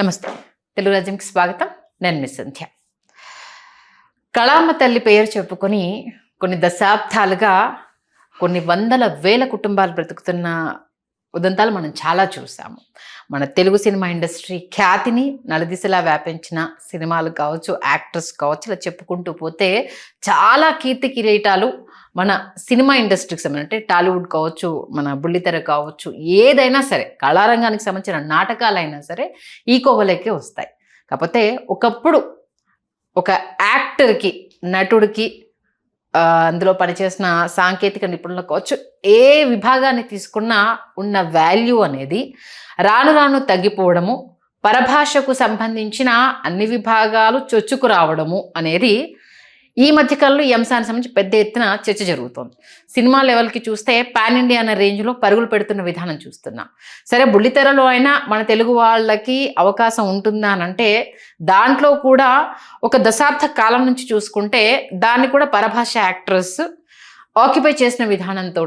నమస్తే, తెలుగు రాజ్యంకి స్వాగతం. నేను మిస్ సంధ్య. కళామ తల్లి పేరు చెప్పుకొని కొన్ని దశాబ్దాలుగా కొన్ని వందల వేల కుటుంబాలు బ్రతుకుతున్న ఉదంతాలు మనం చాలా చూసాము. మన తెలుగు సినిమా ఇండస్ట్రీ ఖ్యాతిని నలుదిశలా వ్యాపించిన సినిమాలు కావచ్చు, యాక్టర్స్ కావచ్చు, ఇలా చెప్పుకుంటూ పోతే చాలా కీర్తి కిరీటాలు మన సినిమా ఇండస్ట్రీకి సంబంధించి, అంటే టాలీవుడ్ కావచ్చు, మన బుల్లితెర కావచ్చు, ఏదైనా సరే కళారంగానికి సంబంధించిన నాటకాలైనా సరే ఈ కోవలోకే వస్తాయి. కాకపోతే ఒకప్పుడు ఒక యాక్టర్కి, నటుడికి, అందులో పనిచేసిన సాంకేతిక నిపుణులు కావచ్చు, ఏ విభాగాన్ని తీసుకున్నా ఉన్న వాల్యూ అనేది రాను రాను తగ్గిపోవడము, పరభాషకు సంబంధించిన అన్ని విభాగాలు చొచ్చుకు రావడము అనేది ఈ మధ్యకాలంలో ఈ అంశానికి సంబంధించి పెద్ద ఎత్తున చర్చ జరుగుతోంది. సినిమా లెవెల్కి చూస్తే పాన్ ఇండియా అనే రేంజ్లో పరుగులు పెడుతున్న విధానం చూస్తున్నాం. సరే, బుల్లితెరలో అయినా మన తెలుగు వాళ్ళకి అవకాశం ఉంటుందా అని అంటే దాంట్లో కూడా ఒక దశాబ్ద కాలం నుంచి చూసుకుంటే దాన్ని కూడా పరభాష యాక్టర్స్ ఆక్యుపై చేసిన విధానంతో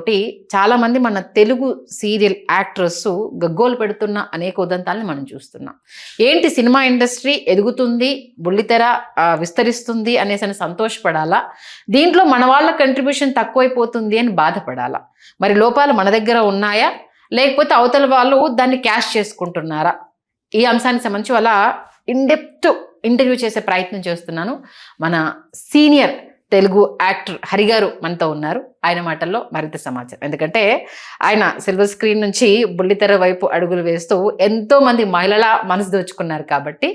చాలామంది మన తెలుగు సీరియల్ యాక్టర్స్ గగ్గోలు పెడుతున్న అనేక ఉదంతాలని మనం చూస్తున్నాం. ఏంటి, సినిమా ఇండస్ట్రీ ఎదుగుతుంది, బుల్లితెర విస్తరిస్తుంది అనేసి సంతోషపడాలా, దీంట్లో మన వాళ్ళ కంట్రిబ్యూషన్ తక్కువైపోతుంది అని బాధపడాలా? మరి లోపాలు మన దగ్గర ఉన్నాయా, లేకపోతే అవతల వాళ్ళు దాన్ని క్యాష్ చేసుకుంటున్నారా? ఈ అంశానికి సంబంధించి వాళ్ళ ఇన్డెప్త్ ఇంటర్వ్యూ చేసే ప్రయత్నం చేస్తున్నాను. మన సీనియర్ తెలుగు యాక్టర్ హరి గారు మనతో ఉన్నారు. ఆయన మాటల్లో మరింత సమాచారం. ఎందుకంటే ఆయన సిల్వర్ స్క్రీన్ నుంచి బుల్లితెర వైపు అడుగులు వేస్తూ ఎంతో మంది మహిళల మనసు దోచుకున్నారు కాబట్టి,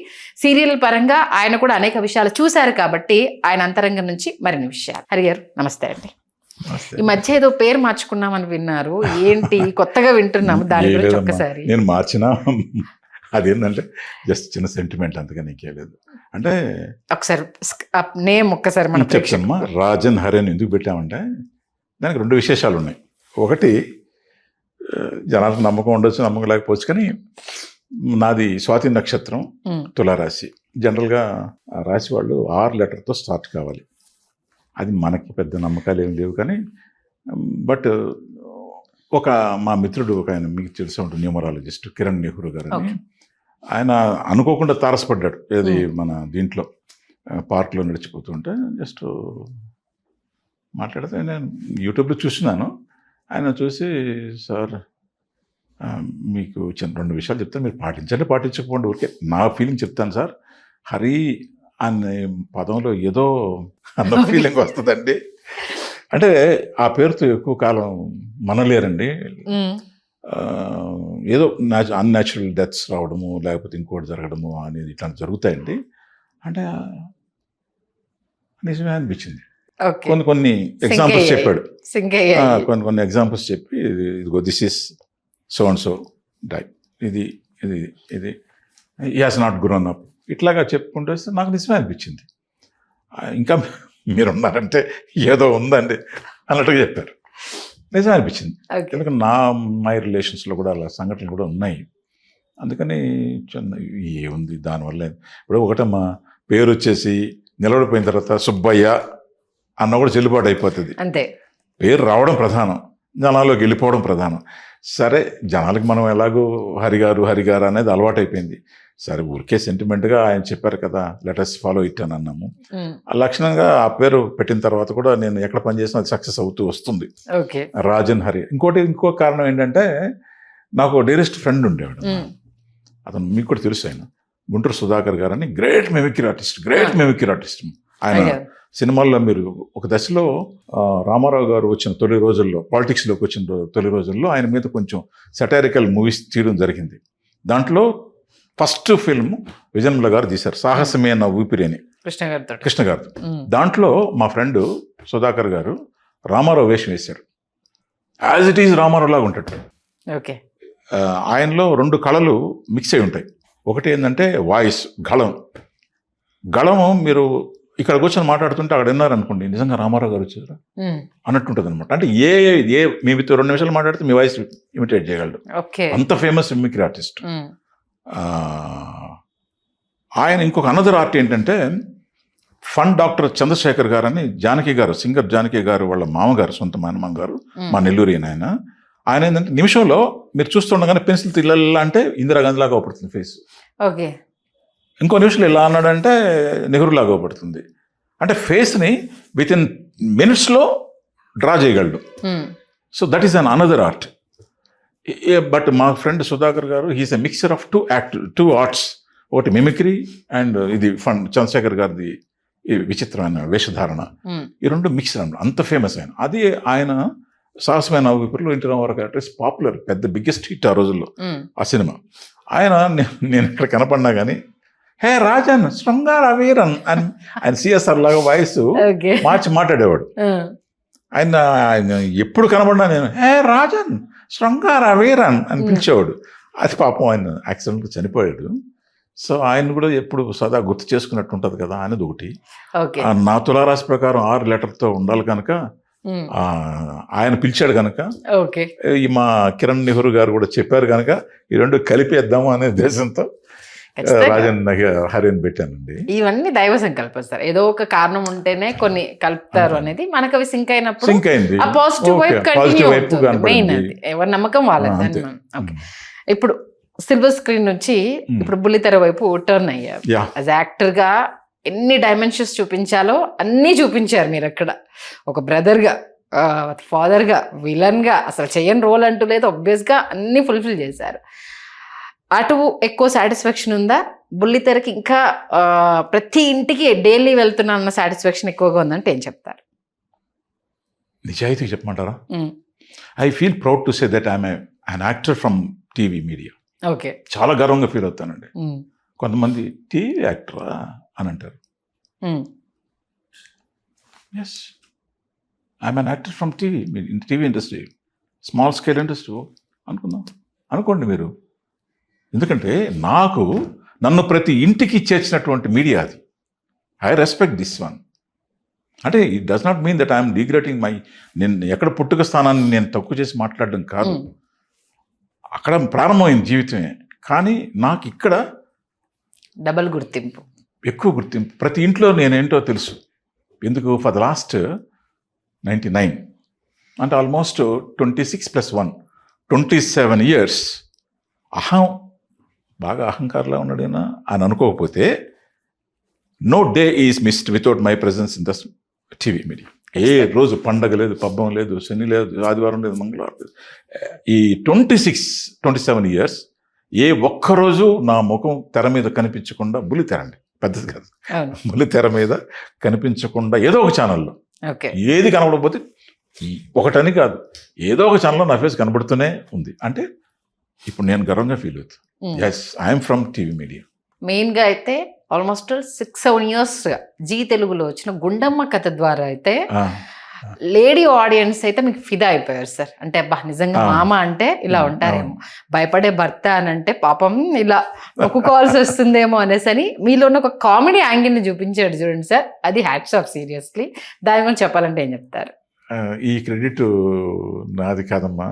సీరియల్ పరంగా ఆయన కూడా అనేక విషయాలు చూశారు కాబట్టి ఆయన అంతరంగం నుంచి మరిన్ని విషయాలు. హరి గారు నమస్తే అండి. ఈ మధ్య ఏదో పేరు మార్చుకున్నామని విన్నారు, ఏంటి? కొత్తగా వింటున్నాము, దాని గురించి ఒక్కసారి. నేను మార్చినా అదేంటంటే జస్ట్ చిన్న సెంటిమెంట్, అంతగా నీకే లేదు. అంటే ఒకసారి నేమ్ ఒక్కసారి మనం చెప్తామా. రాజన్ హరి అని ఎందుకు పెట్టామంటే దానికి రెండు విశేషాలు ఉన్నాయి. ఒకటి, జనాలకు నమ్మకం ఉండొచ్చు, నమ్మకం లేకపోవచ్చు, కానీ నాది స్వాతి నక్షత్రం, తులారాశి. జనరల్గా ఆ రాశి వాళ్ళు 6 లెటర్తో స్టార్ట్ కావాలి. అది మనకి పెద్ద నమ్మకాలు ఏం లేవు, కానీ బట్ మా మిత్రుడు ఒక ఆయన, మీకు తెలిసే ఉంటుంది, న్యూమరాలజిస్ట్ కిరణ్ నెహ్రూ గారు అని, ఆయన అనుకోకుండా తారసపడ్డాడు. ఏది మన దీంట్లో పార్క్లో నడిచిపోతుంటే జస్ట్ మాట్లాడితే నేను యూట్యూబ్లో చూసినాను. ఆయన చూసి, సార్ మీకు చిన్న 2 విషయాలు చెప్తాను, మీరు పాటించకపోండి, ఊరికే నా ఫీలింగ్ చెప్తాను సార్. హరి అనే పదంలో ఏదో అన్న ఫీలింగ్ వస్తుందండి. అంటే ఆ పేరుతో ఎక్కువ కాలం మనలేరండి, ఏదో అన్యాచురల్ డెత్స్ రావడము, లేకపోతే ఇంకోటి జరగడము అనేది ఇట్లాంటి జరుగుతాయండి. అంటే నిజమే అనిపించింది. కొన్ని ఎగ్జాంపుల్స్ చెప్పాడు, కొన్ని ఎగ్జాంపుల్స్ చెప్పి, ఇదిగో this is so and so die, ఇది ఇది ఇది he has not grown up, ఇట్లాగా చెప్పుకుంటూ వస్తే నాకు నిజమే అనిపించింది. ఇంకా మీరున్నారంటే ఏదో ఉందండి అన్నట్టుగా చెప్పారు. నిజమే అనిపించింది. ఎందుకంటే మై రిలేషన్స్లో కూడా అలా సంఘటనలు కూడా ఉన్నాయి. అందుకని ఏముంది దానివల్ల. ఇప్పుడు ఒకటమ్మా, పేరు వచ్చేసి నిలబడిపోయిన తర్వాత సుబ్బయ్య అన్న కూడా చెల్లుబాటు అయిపోతుంది. అంతే, పేరు రావడం ప్రధానం, జనాల్లోకి వెళ్ళిపోవడం ప్రధానం. సరే, జనాలకి మనం ఎలాగో హరిగారు అనేది అలవాటు అయిపోయింది. సరే, ఊరికే సెంటిమెంట్గా ఆయన చెప్పారు కదా, లెటర్స్ ఫాలో ఇట్ అని అన్నాము. ఆ లక్షణంగా ఆ పేరు పెట్టిన తర్వాత కూడా నేను ఎక్కడ పనిచేసినా అది సక్సెస్ అవుతూ వస్తుంది. రాజన్ హరి. ఇంకో కారణం ఏంటంటే, నాకు డీరెస్ట్ ఫ్రెండ్ ఉండేవాడు, అతను మీకు కూడా తెలుసు, ఆయన గుంటూరు సుధాకర్ గారు అని, గ్రేట్ మిమిక్రీ ఆర్టిస్ట్. ఆయన సినిమాల్లో మీరు ఒక దశలో రామారావు గారు వచ్చిన తొలి రోజుల్లో, పాలిటిక్స్లోకి వచ్చిన తొలి రోజుల్లో ఆయన మీద కొంచెం సెటారికల్ మూవీస్ తీయడం జరిగింది. దాంట్లో ఫస్ట్ ఫిల్మ్ విజయన్మల గారు తీశారు, సాహసమే నా ఊపిరి అని, కృష్ణ గారు. దాంట్లో మా ఫ్రెండ్ సుధాకర్ గారు రామారావు వేషం వేశారు. యాజ్ ఇట్ ఈజ్ రామారావు లాగా ఉంటాడు. ఆయనలో 2 కళలు మిక్స్ అయి ఉంటాయి. ఒకటి ఏంటంటే వాయిస్, గళము మీరు ఇక్కడ కూర్చొని మాట్లాడుతుంటే అక్కడ విన్నారనుకోండి, నిజంగా రామారావు గారు వచ్చారు అన్నట్టుంటుంది అనమాట. అంటే మీ 2 నిమిషాలు మాట్లాడితే మీ వాయిస్ ఇమిటేట్ చేయగలడు, అంత ఫేమస్ మిమిక్రీ ఆర్టిస్ట్ ఆయన. ఇంకొక అనదర్ ఆర్ట్ ఏంటంటే, ఫన్ డాక్టర్ చంద్రశేఖర్ గారు అని, జానకి గారు, సింగర్ జానకి గారు వాళ్ళ మామగారు, సొంత మానమ్మ గారు, మా నెల్లూరు ఆయన ఏంటంటే నిమిషంలో మీరు చూస్తుండగానే పెన్సిల్ తిల్లల్లా అంటే ఇందిరాగాంధీ లాగా అవుపడుతుంది ఫేస్. ఇంకో నిమిషంలో ఇలా అన్నాడంటే నెహ్రూ లాగా పడుతుంది. అంటే ఫేస్ని విత్ ఇన్ మినిట్స్లో డ్రా చేయగలడు. So that is an another art. But మా ఫ్రెండ్ సుధాకర్ గారు he's a mixture of two arts. ఒకటి మిమిక్రీ అండ్ ఇది చంద్రశేఖర్ గారిది ఈ విచిత్రమైన వేషధారణ. ఈ రెండు మిక్సర్ అన్నమాట. అంత ఫేమస్ ఆయన. అది ఆయన సాహసమైన నవ్వుపిలో ఇంటి వరకు అడ్రస్ పాపులర్, పెద్ద బిగ్గెస్ట్ హిట్ ఆ రోజుల్లో ఆ సినిమా. ఆయన నేను ఇక్కడ కనపడినా కానీ హే రాజన్ శృంగార వీరన్ అని ఆయన సిఎస్ఆర్ లాగా వాయిస్ మార్చి మాట్లాడేవాడు. ఆయన ఎప్పుడు కనబడినా నేను హే రాజన్ శృంగార వీరన్ అని పిలిచేవాడు. అది పాపం ఆయన యాక్సిడెంట్గా చనిపోయాడు. సో ఆయన కూడా ఎప్పుడు సదా గుర్తు చేసుకున్నట్టు ఉంటుంది కదా అనేది ఒకటి. నా తులారాశి ప్రకారం 6 లెటర్తో ఉండాలి కనుక ఆయన పిలిచాడు కనుక, ఈ మా కిరణ్ నెహ్రూ గారు కూడా చెప్పారు కనుక ఈ రెండు కలిపేద్దాము అనే ఉద్దేశంతో రాజన్ హరిని పెట్టానండి. ఇవన్నీ దైవ సంకల్పం సార్. ఏదో ఒక కారణం ఉంటేనే కొన్ని కలుపుతారు అనేది మనకు అవి సింక్ అయినప్పుడు ఆ పాజిటివ్ వైపు కంటిన్యూ అవుతుంది. మెయిన్ అది ఎవరి నమ్మకం వాళ్ళది. ఇప్పుడు సిల్వర్ స్క్రీన్ నుంచి ఇప్పుడు బుల్లితెర వైపు టర్న్ అయ్యారు. యాజ్ యాక్టర్ గా ఎన్ని డైమెన్షన్స్ చూపించాలో అన్నీ చూపించారు మీరు అక్కడ. ఒక బ్రదర్ గా, ఫాదర్ గా, విలన్ గా, అసలు చేయని రోల్ అంటూ లేదు. ఆబ్వియస్ గా అన్ని ఫుల్ఫిల్ చేశారు. అటు ఎక్కువ సాటిస్ఫాక్షన్ ఉందా? బుల్లితెరకి ఇంకా ప్రతి ఇంటికి డైలీ వెళ్తున్నా అన్న సాటిస్ఫాక్షన్ ఎక్కువగా ఉందంటే ఏం చెప్తారు? నిజాయితీ చెప్పమంటారా? I feel proud to say that I'm an actor from TV media. Okay, చాలా గర్వంగా ఫీల్ అవుతానండి. కొంతమంది టీవీ యాక్టరా అని అంటారు. Yes, I'm an actor from TV industry, small scale industry అనుకోండి మీరు. ఎందుకంటే నన్ను ప్రతి ఇంటికి చేర్చినటువంటి మీడియా అది. I respect this one. అంటే it does not mean that I'm degrading నేను ఎక్కడ పుట్టుక స్థానాన్ని నేను తక్కువ చేసి మాట్లాడడం కాదు. అక్కడ ప్రారంభమైంది జీవితమే. కానీ నాకు ఇక్కడ డబల్ గుర్తింపు, ఎక్కువ గుర్తింపు. ప్రతి ఇంట్లో నేనేంటో తెలుసు. ఎందుకు? ఫర్ ద లాస్ట్ 99 అంటే ఆల్మోస్ట్ 26 + 1 27 years బాగా అహంకారంలో ఉన్నాడేనా అని అనుకోకపోతే no day is missed without my presence in the TV media. ఏ రోజు పండగ లేదు, పబ్బం లేదు, శని లేదు, ఆదివారం లేదు, మంగళవారం లేదు. ఈ 27 years ఏ ఒక్కరోజు నా ముఖం తెర మీద కనిపించకుండా, బుల్లితెర అండి పెద్దది కాదు, బుల్లితెర మీద కనిపించకుండా ఏదో ఒక ఛానల్లో ఏది కనబడకపోతే ఒకటని కాదు, ఏదో ఒక ఛానల్లో నా ఫేస్ కనబడుతూనే ఉంది. అంటే ఇప్పుడు నేను గర్వంగా ఫీల్ అవుతాను. Yes, I'm from TV media. మెయిన్గా అయితే ఆల్మోస్ట్ 6-7 years జీ తెలుగులో వచ్చిన గుండమ్మ కథ ద్వారా అయితే లేడీ ఆడియన్స్ అయితే మీకు ఫిదా అయిపోయారు సార్. అంటే అబ్బా నిజంగా మామ అంటే ఇలా ఉంటారేమో, భయపడే భర్త అని అంటే పాపం ఇలా మొక్కుకోవాల్సి వస్తుందేమో అనేసి అని మీలో ఉన్న ఒక కామెడీ యాంగిల్ని చూపించాడు చూడండి సార్. అది హ్యాట్స్ ఆఫ్ సీరియస్లీ. దాని గురించి చెప్పాలంటే ఏం చెప్తారు? ఈ క్రెడిట్ నాది కాదమ్మా.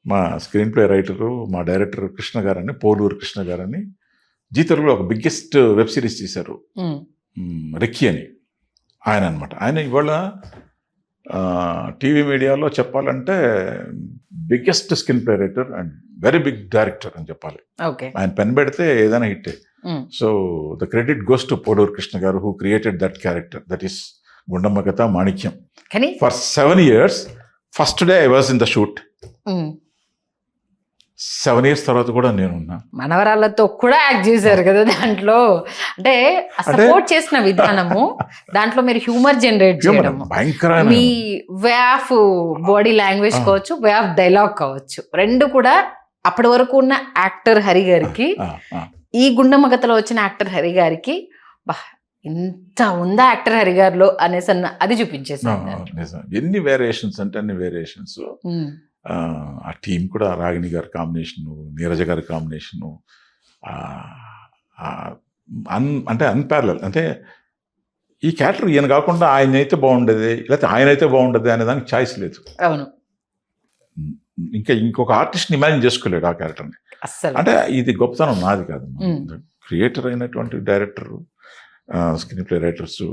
మా స్క్రీన్ ప్లే రైటరు, మా డైరెక్టర్ కృష్ణ గారని, పోలూరు కృష్ణ గారని జీ తెలుగులో ఒక బిగ్గెస్ట్ వెబ్ సిరీస్ తీశారు, రెక్కీ అని. ఆయన అనమాట. ఆయన ఇవాళ టీవీ మీడియాలో చెప్పాలంటే biggest screenplay writer and very big director అని చెప్పాలి. ఆయన పెన్ పెడితే ఏదైనా హిట్టే. So the credit goes to Poluru Krishna garu, who created that character, that is Gundamma Katha Manikyam. For 7 years first day I was in the shoot. 7 years తర్వాత కూడా నేనున్నా. మనవరాళ్ళతో కూడా యాక్ట్ చేశారు కదా దాంట్లో. అంటే సపోర్ట్ చేసిన విధానము, దాంట్లో మీరు హ్యూమర్ జనరేట్ చేయడము, మీ వే ఆఫ్ బాడీ లాంగ్వేజ్ కావచ్చు, వే ఆఫ్ డైలాగ్ కావచ్చు, రెండు కూడా అప్పటి వరకు ఉన్న యాక్టర్ హరి గారికి, ఈ గుండమ్మ కథలో వచ్చిన యాక్టర్ హరి గారికి ఇంత ఉందా యాక్టర్ హరి గారిలో అనేసి అది చూపించేసాను. ఎన్ని వేరియేషన్స్ అంటే అన్ని వేరియేషన్స్. ఆ టీం కూడా రాగిణి గారి కాంబినేషను, నీరజ గారి కాంబినేషను అంటే అన్పారలల్. అంటే ఈ క్యారెక్టర్ ఈయన కాకుండా ఆయన అయితే బాగుండేది, లేకపోతే ఆయన అయితే బాగుండేది అనే దానికి ఛాయిస్ లేదు. అవును, ఇంకొక ఆర్టిస్ట్ని ఇమాజిన్ చేసుకోలేడు ఆ క్యారెక్టర్ని. అంటే ఇది గొప్పతనం నాది కాదు. క్రియేటర్ అయినటువంటి డైరెక్టర్, స్క్రీన్ ప్లే రైటర్స్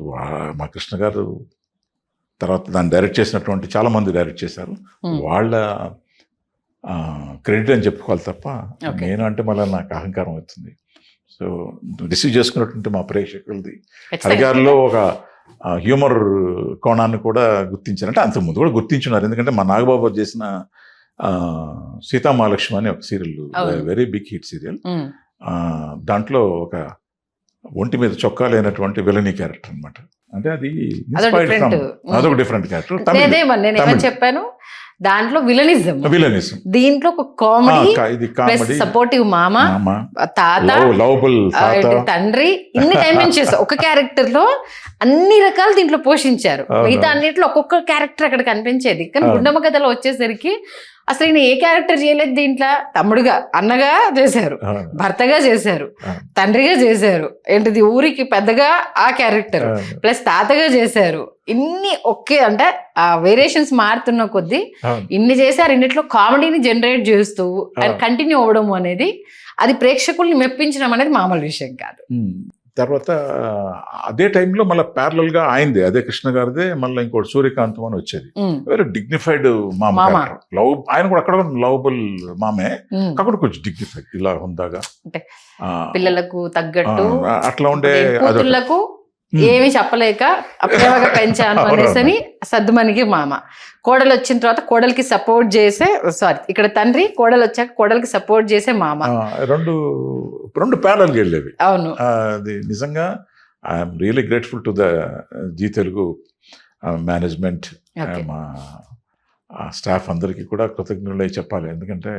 మా కృష్ణ గారు, తర్వాత దాన్ని డైరెక్ట్ చేసినటువంటి చాలామంది డైరెక్ట్ చేశారు, వాళ్ళ క్రెడిట్ అని చెప్పుకోవాలి తప్ప నేను అంటే మళ్ళీ నాకు అహంకారం అవుతుంది. సో రిసీవ్ చేసుకున్నటువంటి మా ప్రేక్షకులది ఖచ్చితంగా. హరిగారిలో ఒక హ్యూమర్ కోణాన్ని కూడా గుర్తించారు. అంటే అంతకుముందు కూడా గుర్తించున్నారు. ఎందుకంటే మా నాగబాబు చేసిన సీతామహాలక్ష్మి అనే ఒక సీరియల్, అవును. Very big hit serial. Um. దాంట్లో ఒక ఒంటి మీద చొక్కా లేనటువంటి విలనీ క్యారెక్టర్ అన్నమాట. అంటే అది అదొక inspired from- different. అదొక డిఫరెంట్ క్యారెక్టర్. నేను ఏమని చెప్పాను, దాంట్లో విలనిజం, విలనిజం, దీంట్లో ఒక కామెడీ ఇది ప్లస్ కామెడీ, సపోర్టివ్ మామ, తాత, లవబుల్ తండ్రి, ఇన్ని డైమెన్షన్స్ ఒక క్యారెక్టర్ లో అన్ని రకాలు దీంట్లో పోషించారు. అవును. మిగతా అన్నిట్లో ఒక్కొక్క క్యారెక్టర్ అక్కడ కనిపించేది. కానీ అవును. గుండమ్మ కథలో వచ్చేసరికి అసలు ఈయన ఏ క్యారెక్టర్ చేయలేదు దీంట్లో. తమ్ముడుగా, అన్నగా చేశారు, భర్తగా చేశారు, తండ్రిగా చేశారు, ఏంటిది ఊరికి పెద్దగా ఆ క్యారెక్టర్, ప్లస్ తాతగా చేశారు. ఇన్ని ఒకే అంటే ఆ వేరియేషన్స్ మారుతున్న కొద్దీ ఇన్ని చేశారు. ఇన్నిట్లో కామెడీని జనరేట్ చేస్తూ అండ్ కంటిన్యూ అవ్వడం అనేది, అది ప్రేక్షకుల్ని మెప్పించడం అనేది మామూలు విషయం కాదు. తర్వాత అదే టైంలో మళ్ళీ ప్యారలల్ గా ఆయనదే, అదే కృష్ణ గారిదే మళ్ళీ ఇంకోటి సూర్యకాంతం అని వచ్చేది. వెరీ డిగ్నిఫైడ్ మామ. లవ్, ఆయన కూడా అక్కడ లవబుల్ మామే, అక్కడ కొంచెం డిగ్నిఫైడ్, ఇలా హుందాగా, పిల్లలకు తగ్గట్టు అట్లా ఉండే, కూతుళ్లకు ఏమి చెప్పలేక అప్రేమగా పెంచాను అనేసని సద్దుమణికి మామ. కోడలు వచ్చిన తర్వాత కోడలికి సపోర్ట్ చేసే, సారీ ఇక్కడ తండ్రి, కోడలు వచ్చాక కోడలికి సపోర్ట్ చేసే మామ. రెండు ప్యారల్గా వెళ్ళేవి. అవును. అది నిజంగా I'm really grateful to the Zee Telugu management, మా స్టాఫ్ అందరికీ కూడా కృతజ్ఞులై చెప్పాలి. ఎందుకంటే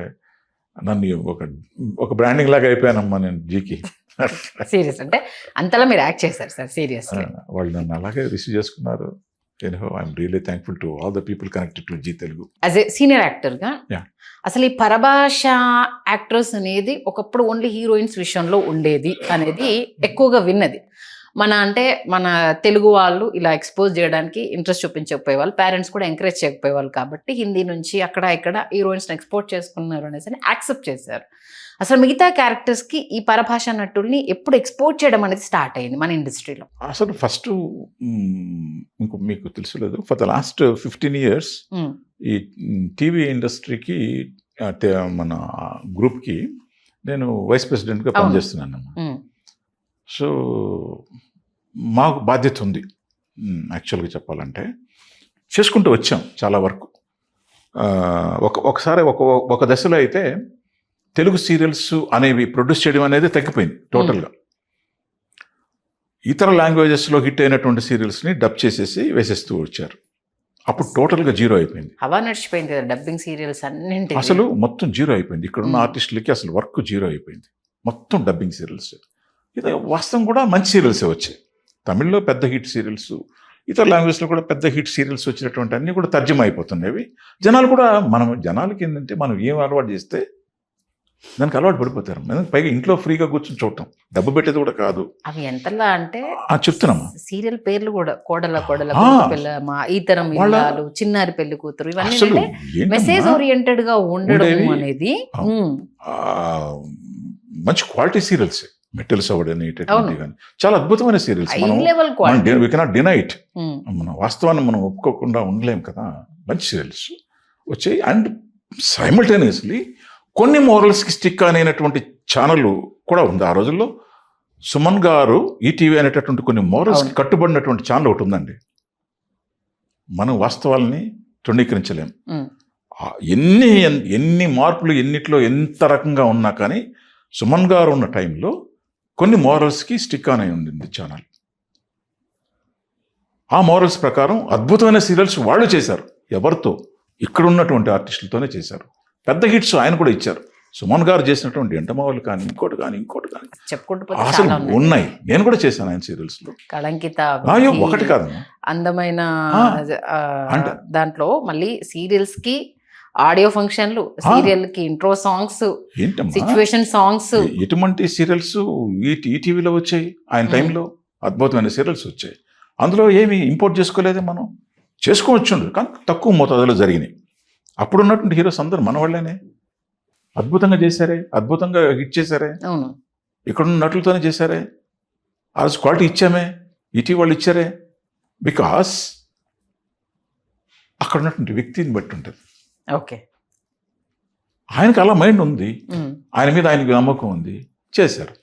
నన్ను ఒక బ్రాండింగ్ లాగా అయిపోయానమ్మా నేను జీకి. సీరియస్ అంటే అంతలా మీరు యాక్ట్ చేశారు సార్, సీరియస్. వాళ్ళు నన్ను అలాగే రిసీవ్ చేసుకున్నారు. I'm really thankful to all the people connected to Zee Telugu. As a senior యాక్టర్గా అసలు ఈ పరభాష యాక్టర్స్ అనేది ఒకప్పుడు ఓన్లీ హీరోయిన్స్ విషయంలో ఉండేది అనేది ఎక్కువగా విన్నది. మన తెలుగు వాళ్ళు ఇలా ఎక్స్పోజ్ చేయడానికి ఇంట్రెస్ట్ చూపించకపోయేవాళ్ళు, పేరెంట్స్ కూడా ఎంకరేజ్ చేయకపోయేవాళ్ళు. కాబట్టి హిందీ నుంచి అక్కడ ఇక్కడ హీరోయిన్స్ని ఎక్స్పోర్ట్ చేసుకున్నారు అనేసి యాక్సెప్ట్ చేశారు. అసలు మిగతా క్యారెక్టర్స్కి ఈ పరభాష నటుల్ని ఎప్పుడు ఎక్స్పోర్ట్ చేయడం అనేది స్టార్ట్ అయింది మన ఇండస్ట్రీలో? అసలు ఫస్ట్ మీకు తెలుసులేదు, ఫర్ ద లాస్ట్ 15 years ఈ టీవీ ఇండస్ట్రీకి, మన గ్రూప్కి నేను వైస్ ప్రెసిడెంట్గా పనిచేస్తున్నాను. సో మాకు బాధ్యత ఉంది యాక్చువల్గా చెప్పాలంటే. చేసుకుంటూ వచ్చాం చాలా వరకు. ఒకసారి ఒక దశలో అయితే తెలుగు సీరియల్స్ అనేవి ప్రొడ్యూస్ చేయడం అనేది తగ్గిపోయింది టోటల్గా. ఇతర లాంగ్వేజెస్లో హిట్ అయినటువంటి సీరియల్స్ని డబ్ చేసేసి వేసేస్తూ వచ్చారు. అప్పుడు టోటల్గా జీరో అయిపోయింది. హవా నడిచిపోయింది కదా డబ్బింగ్ సీరియల్స్ అన్నింటి, అసలు మొత్తం జీరో అయిపోయింది. ఇక్కడ ఉన్న ఆర్టిస్టులకి అసలు వర్క్ జీరో అయిపోయింది. మొత్తం డబ్బింగ్ సీరియల్స్. ఇది వాస్తవం కూడా మంచి సీరియల్సే వచ్చాయి. తమిళ్లో పెద్ద హిట్ సీరియల్స్, ఇతర లాంగ్వేజ్లో కూడా పెద్ద హిట్ సీరియల్స్ వచ్చినటువంటి అన్నీ కూడా తర్జమా అయిపోతున్నాయి. జనాలు కూడా, జనాలకి ఏంటంటే మనం ఏం అలవాటు చేస్తే దానికి అలవాటు పడిపోతారు. పైగా ఇంట్లో ఫ్రీగా కూర్చొని చూడటం, డబ్బు పెట్టేది కూడా కాదు. అవి ఎంతలా అంటే చెప్తున్నామా, సీరియల్ పేర్లు కూడా కోడల పిల్ల, ఈ తరం ఇల్లాలు, చిన్నారి పెళ్లి కూతురు, ఇవన్నీ మెసేజ్ ఓరియంటెడ్ గా ఉండడం అనేది. మంచి క్వాలిటీ సీరియల్స్, మెటల్ సవర్డ్ అని కానీ చాలా అద్భుతమైన serials. We cannot deny it. మన వాస్తవాన్ని మనం ఒప్పుకోకుండా ఉండలేం కదా. మంచి సీరియల్స్ వచ్చాయి. అండ్ సైమల్టేనియస్లీ కొన్ని మోరల్స్కి స్టిక్ అనేటువంటి ఛానల్ కూడా ఉంది. ఆ రోజుల్లో సుమన్ గారు ఈటీవీ అనేటటువంటి కొన్ని మోరల్స్కి కట్టుబడినటువంటి ఛానల్ ఒకటి ఉందండి. మనం వాస్తవాలని తృణీకరించలేం. ఎన్ని మార్పులు ఎన్నిట్లో ఎంత రకంగా ఉన్నా కానీ సుమన్ గారు ఉన్న టైంలో కొన్ని మోరల్స్కి స్టిక్ అనే ఉండింది ఛానల్. ఆ మోరల్స్ ప్రకారం అద్భుతమైన సీరియల్స్ వాళ్ళు చేశారు. ఎవరితో? ఇక్కడ ఉన్నటువంటి ఆర్టిస్టులతోనే చేశారు. పెద్ద హిట్స్ ఆయన కూడా ఇచ్చారు. సుమన్ గారు చేసినటువంటి ఎంటమావలు కానీ ఇంకోటి కానీ అసలు ఉన్నాయి. నేను కూడా చేశాను ఆయన సీరియల్స్ లో. కళంకిత ఒకటి కాదు, అందమైన దాంట్లో మళ్ళీ సీరియల్స్ కి ఆడియో ఫంక్షన్లు, సీరియల్ కి ఇంట్రో సాంగ్స్, సిచ్యువేషన్ సాంగ్స్, ఎటువంటి సీరియల్స్ ఈటీవీలో వచ్చాయి ఆయన టైంలో. అద్భుతమైన సీరియల్స్ వచ్చాయి. అందులో ఏమి ఇంపోర్ట్ చేసుకోలేదు, మనం చేసుకోవచ్చు, కానీ తక్కువ మోతాదులో జరిగినాయి. అప్పుడు ఉన్నటువంటి హీరోస్ అందరూ మన వాళ్ళనే. అద్భుతంగా చేశారే, అద్భుతంగా హిట్ చేశారే, ఇక్కడున్న నటులతోనే చేశారే. ఆ రోజు క్వాలిటీ ఇచ్చామే, ఈటీవీ వాళ్ళు ఇచ్చారే. బికాస్ అక్కడ ఉన్నటువంటి వ్యక్తిని బట్టి ఉంటుంది. ఓకే, ఆయనకు అలా మైండ్ ఉంది, ఆయన మీద ఆయనకి నమ్మకం ఉంది, చేశారు.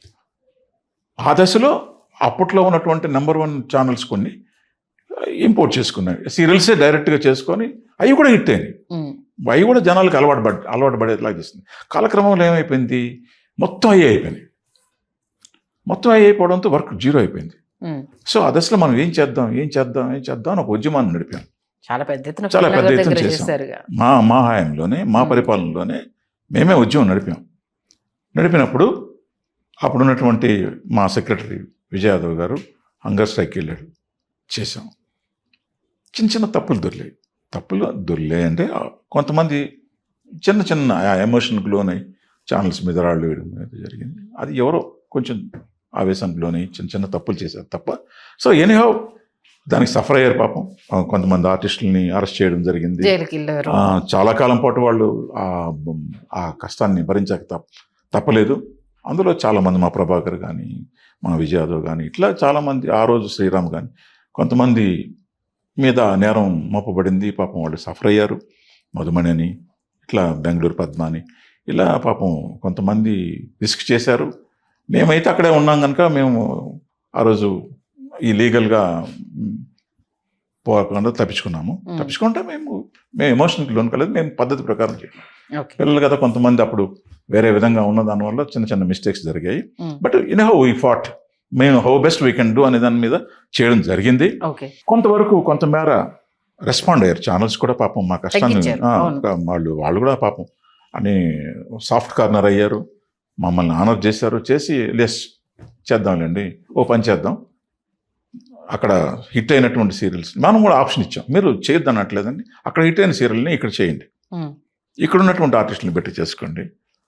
ఆ దశలో అప్పట్లో ఉన్నటువంటి నెంబర్ 1 ఛానల్స్ కొన్ని ఇంపోర్ట్ చేసుకున్నాయి, సీరియల్సే డైరెక్ట్గా చేసుకొని అవి కూడా హిట్ అయినాయి. అవి కూడా జనాలకు అలవాటు పడేలా చేస్తుంది. కాలక్రమంలో ఏమైపోయింది, మొత్తం అయ్యి అయిపోయినాయి. మొత్తం అయ్యి అయిపోవడంతో వర్క్ జీరో అయిపోయింది. సో ఆ దశలో మనం ఏం చేద్దాం అని ఒక ఉద్యమాన్ని నడిపాం. చాలా పెద్ద ఎత్తున చేసాం. చేశారుగా. మా హయాంలోనే, మా పరిపాలనలోనే మేమే ఉద్యమం నడిపినప్పుడు అప్పుడున్నటువంటి మా సెక్రటరీ విజయ్ యాదవ్ గారు హంగర్ స్ట్రైక్ వెళ్ళాడు, చేసాం. చిన్న తప్పులు దొర్లే అంటే కొంతమంది చిన్న ఎమోషన్కి లోనై ఛానల్స్ మీద రాళ్ళు వేయడం జరిగింది. అది ఎవరో కొంచెం ఆవేశానికి లోనై చిన్న తప్పులు చేశారు తప్ప. సో ఎనీహౌ దానికి సఫర్ అయ్యారు పాపం. కొంతమంది ఆర్టిస్టులని అరెస్ట్ చేయడం జరిగింది. చాలా కాలం పాటు వాళ్ళు ఆ కష్టాన్ని భరించక తప్పలేదు. అందులో చాలామంది, మా ప్రభాకర్ కానీ, మా విజయ్ యాదవ్ కానీ, ఇట్లా చాలామంది, ఆ రోజు శ్రీరామ్ కానీ, కొంతమంది మీద నేరం మోపబడింది. పాపం వాళ్ళు సఫర్ అయ్యారు. మధుమణి అని, ఇట్లా బెంగళూరు పద్మ అని, ఇలా పాపం కొంతమంది రిస్క్ చేశారు. మేమైతే అక్కడే ఉన్నాం కనుక మేము ఆ రోజు ఈ లీగల్గా పోకుండా తప్పించుకుంటే మేము ఎమోషన్కి లోన్ కలేదు, మేము పద్ధతి ప్రకారం చేయాలి. పిల్లలు కదా కొంతమంది అప్పుడు వేరే విధంగా ఉన్న దానివల్ల చిన్న మిస్టేక్స్ జరిగాయి. బట్ హౌ వీ ఫాట్, మేము how best we can do అనే దాని మీద చేయడం జరిగింది. కొంతవరకు కొంతమేర రెస్పాండ్ అయ్యారు ఛానల్స్ కూడా పాపం. మా కష్టాన్ని వాళ్ళు కూడా పాపం అని సాఫ్ట్ కార్నర్ అయ్యారు, మమ్మల్ని ఆనర్ చేశారు. చేసి లెస్ చేద్దాంలేండి, ఓ పని చేద్దాం, అక్కడ హిట్ అయినటువంటి సీరియల్స్ మనం కూడా ఆప్షన్ ఇచ్చాం, మీరు చేయొద్దు అనట్లేదండి, అక్కడ హిట్ అయిన సీరియల్ని ఇక్కడ చేయండి, ఇక్కడ ఉన్నటువంటి ఆర్టిస్టులను పెట్టి చేసుకోండి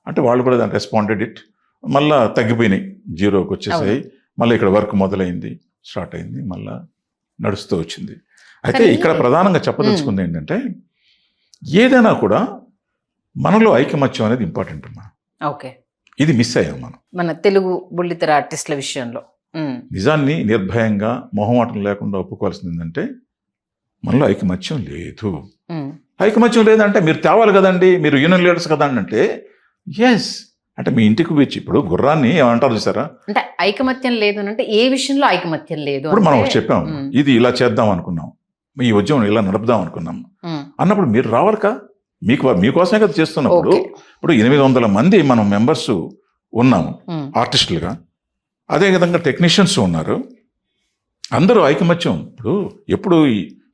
అంటే వాళ్ళు కూడా దాన్ని రెస్పాండెడ్ ఇట్. మళ్ళీ తగ్గిపోయినాయి, జీరోకి వచ్చేసాయి. మళ్ళీ ఇక్కడ వర్క్ మొదలైంది, స్టార్ట్ అయింది, మళ్ళీ నడుస్తూ వచ్చింది. అయితే ఇక్కడ ప్రధానంగా చెప్పదలుచుకుంది ఏంటంటే, ఏదైనా కూడా మనలో ఐకమత్యం అనేది ఇంపార్టెంట్ అమ్మా. ఓకే, ఇది మిస్ అయ్యాం మనం మన తెలుగు బుల్లితెర ఆర్టిస్టుల విషయంలో. నిజాన్ని నిర్భయంగా మొహమాటం లేకుండా ఒప్పుకోవాల్సింది ఏంటంటే, మనలో ఐకమత్యం లేదు. ఐకమత్యం లేదంటే మీరు తేవాలి కదండి, మీరు యూనియన్ లీడర్స్ కదండి అంటే, ఎస్ అంటే మీ ఇంటికి వచ్చి ఇప్పుడు గుర్రాన్ని ఏమంటారు చూసారా, అంటే ఐకమత్యం లేదు అంటే ఏ విషయంలో ఐకమత్యం లేదు. ఇప్పుడు మనం చెప్పాం, ఇది ఇలా చేద్దాం అనుకున్నాం, ఈ ఉద్యమం ఇలా నడుపుదాం అనుకున్నాం అన్నప్పుడు మీరు రావాలికా, మీకోసమే కదా చేస్తున్నప్పుడు. ఇప్పుడు 800 మంది మనం మెంబర్స్ ఉన్నాము ఆర్టిస్టులుగా, అదేవిధంగా టెక్నీషియన్స్ ఉన్నారు, అందరూ ఐకమత్యం. ఎప్పుడు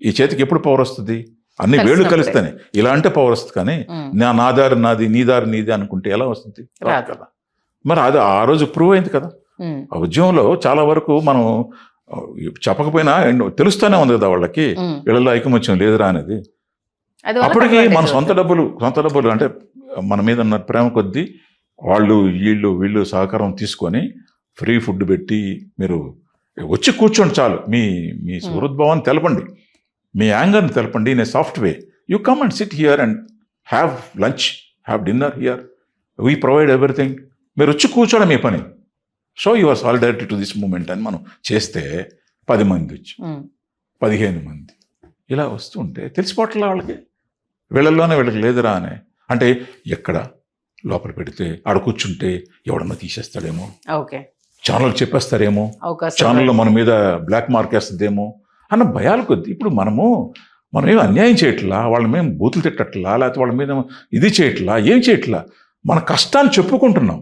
ఈ చేతికి ఎప్పుడు పవర్ వస్తుంది, అన్ని వేళ్ళు కలిస్తేనే ఇలా అంటే పవర్ వస్తుంది. కానీ నా దారి నాది, నీ దారి నీది అనుకుంటే ఎలా వస్తుంది కదా. మరి అది ఆ రోజు ప్రూవ్ అయింది కదా. ఆ ఉద్యమంలో చాలా వరకు మనం చెప్పకపోయినా తెలుస్తూనే ఉంది కదా వాళ్ళకి, వీళ్ళలో ఐకమత్యం లేదురా అనేది. అప్పటికి మన సొంత డబ్బులు అంటే మన మీద ఉన్న ప్రేమ కొద్దీ వాళ్ళు వీళ్ళు సహకారం తీసుకొని ఫ్రీ ఫుడ్ పెట్టి, మీరు వచ్చి కూర్చోండి చాలు, మీ సుహృద్భావాన్ని తెలపండి, మీ యాంగర్ని తెలపండి in a soft way. You come and sit here and have lunch, have dinner here, we provide everything. మీరు వచ్చి కూర్చోవడం మీ పని, show your solidarity to this moment అని మనం చేస్తే 10 మంది వచ్చి 15 మంది ఇలా వస్తుంటే తెలిసిపోవట్లే వాళ్ళకి, వీళ్ళల్లోనే వీళ్ళకి లేదురా అని. అంటే ఎక్కడ లోపల పెడితే ఆడ కూర్చుంటే ఎవడన్నా తీసేస్తాడేమో, ఛానల్ చెప్పేస్తారేమో, ఛానల్లో మన మీద బ్లాక్ మార్క్ వేస్తుందేమో అన్న భయాలు కొద్ది. ఇప్పుడు మనం ఏం అన్యాయం చేయట్లా, వాళ్ళ మేము బూతులు తిట్టట్లా, లేకపోతే వాళ్ళ మీద ఇది చేయట్లా, ఏం చేయట్లా, మన కష్టాన్ని చెప్పుకుంటున్నాం.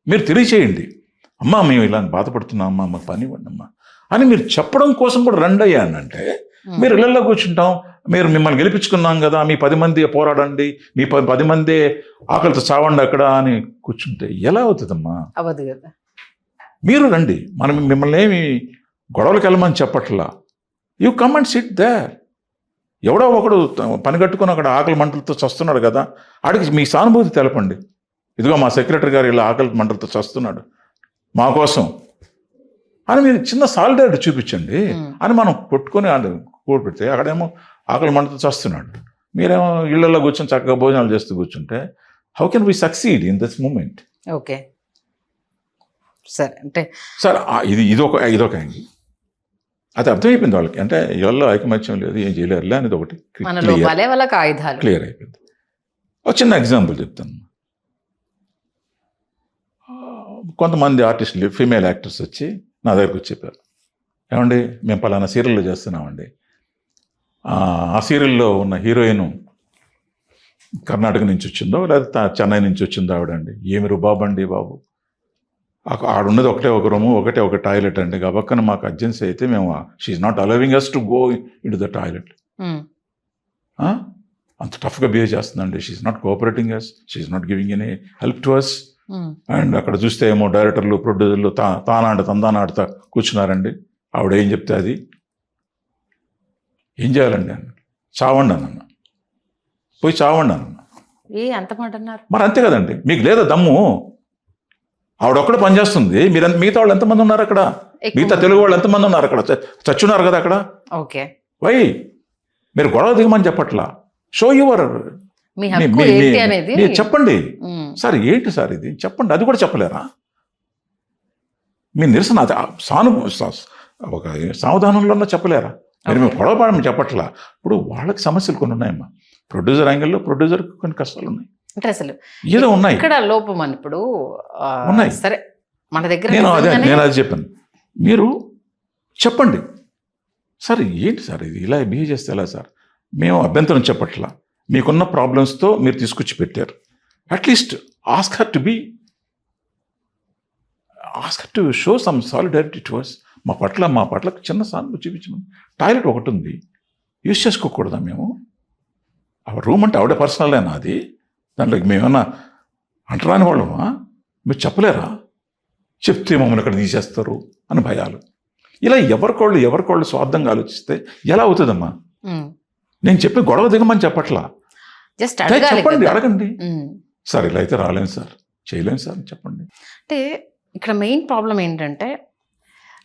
మీరు తెలియచేయండి, అమ్మా మేము ఇలా బాధపడుతున్నాం అమ్మా, మాకు పని ఇవ్వండి అమ్మా అని మీరు చెప్పడం కోసం కూడా రండి అయ్యానంటే, మీరు ఇళ్లలో కూర్చుంటాం, మిమ్మల్ని గెలిపించుకున్నాం కదా, మీ 10 మంది పోరాడండి, మీ 10 మంది ఆకలితో చావండి అక్కడ అని కూర్చుంటే ఎలా అవుతుందమ్మా? అవ్వదు కదా. మీరు రండి, మిమ్మల్ని ఏమి గొడవలకు వెళ్ళమని చెప్పట్లా. You come and sit there. ఎవడో ఒకడు పని కట్టుకుని అక్కడ ఆకలి మంటలతో చస్తున్నాడు కదా, ఆడికి మీ సానుభూతి తెలపండి. ఇదిగో మా సెక్రటరీ గారు ఇలా ఆకలి మంటలతో చస్తున్నాడు మా కోసం అని మీరు చిన్న సాలిడారిటీ చూపించండి అని మనం కొట్టుకొని కూడబెడితే, అక్కడేమో ఆకలి మంటతో చస్తున్నాడు, మీరేమో ఇళ్లలో కూర్చొని చక్కగా భోజనాలు చేస్తూ కూర్చుంటే how can we succeed in this moment? Okay sir, అంటే సార్ ఇదొక యాంగిల్. అది అర్థమైపోయింది వాళ్ళకి, అంటే ఇళ్లలో ఐకమత్యం లేదు, ఏం చేయలేరులే అనేది ఒకటి క్లియర్ అయిపోయింది. ఒక చిన్న ఎగ్జాంపుల్ చెప్తాను. కొంతమంది ఆర్టిస్టులు ఫీమేల్ యాక్టర్స్ వచ్చి నా దగ్గరకు వచ్చి చెప్పారు, ఏమండి మేము పలానా సీరియల్లో చేస్తున్నామండి, ఆ సీరియల్లో ఉన్న హీరోయిన్ కర్ణాటక నుంచి వచ్చిందో లేదా చెన్నై నుంచి వచ్చిందో ఆవిడండి. ఏమి రుబాబు అండి బాబు, ఆడున్నది ఒకటే ఒక రూము, ఒక టాయిలెట్ అండి. గబక్కన మాకు అర్జెన్సీ అయితే మేము she's not allowing us to go into the toilet. అంత టఫ్గా బిహేవ్ చేస్తుందండి. She's not cooperating us, she's not giving any help to us. And అక్కడ చూస్తే ఏమో డైరెక్టర్లు ప్రొడ్యూసర్లు తందానాడుతా కూర్చున్నారండి. ఆవిడ ఏం చెప్తే అది ఏం చేయాలండి అన్న, చావండి అన్న, పోయి చావండి అన్న. అంత మాట అన్నారు. మరి అంతే కదండి, మీకు లేదా దమ్ము? ఆవిడ ఒక్కడ పనిచేస్తుంది, మీరు మిగతా వాళ్ళు ఎంతమంది ఉన్నారు అక్కడ? మిగతా తెలుగు వాళ్ళు ఎంతమంది ఉన్నారు అక్కడ? చచ్చున్నారు కదా అక్కడ. ఓకే, వై మీరు గొడవ దిగమని చెప్పట్లా, షో యువర్ చెప్పండి సార్, ఏంటి సార్ ఇది చెప్పండి. అది కూడా చెప్పలేరా? మీ నిరసన అది ఒక సావధానంలో చెప్పలేరా? మీరు మేము గొడవ పడమని చెప్పట్లా. ఇప్పుడు వాళ్ళకి సమస్యలు కొన్ని ఉన్నాయమ్మా. ప్రొడ్యూసర్ యాంగిల్లో ప్రొడ్యూసర్కి కొన్ని కష్టాలు ఉన్నాయి, అంటే అసలు ఏదో ఉన్నాయి ఇక్కడ లోపం అని ఇప్పుడు ఉన్నాయి. సరే, మన దగ్గర నేను అది చెప్పాను, మీరు చెప్పండి సార్, ఏంటి సార్ ఇది ఇలా బిహేవ్ చేస్తే ఎలా సార్? మేము అభ్యంతరం చెప్పట్లా, మీకున్న ప్రాబ్లమ్స్తో మీరు తీసుకొచ్చి పెట్టారు. At least ask her to show some solidarity to us. మా పట్ల చిన్న సానుభూతి చూపించమని. టాయిలెట్ ఒకటి ఉంది, యూజ్ చేసుకోకూడదా మేము? ఆవిడ రూమ్ అంటే ఆవిడ పర్సనలేనా అది? దాంట్లోకి మేమన్నా అంటరాని వాళ్ళమా? మీరు చెప్పలేరా? చెప్తే మమ్మల్ని ఇక్కడ తీసేస్తారు అని భయాలు. ఇలా ఎవరికోళ్ళు స్వార్థంగా ఆలోచిస్తే ఎలా అవుతుందమ్మా? నేను చెప్పి గొడవ దిగమని చెప్పట్లా, జస్ట్ చెప్పండి, అడగండి. సార్ ఇలా అయితే రాలేను సార్, చేయలేను సార్ చెప్పండి. అంటే ఇక్కడ మెయిన్ ప్రాబ్లం ఏంటంటే,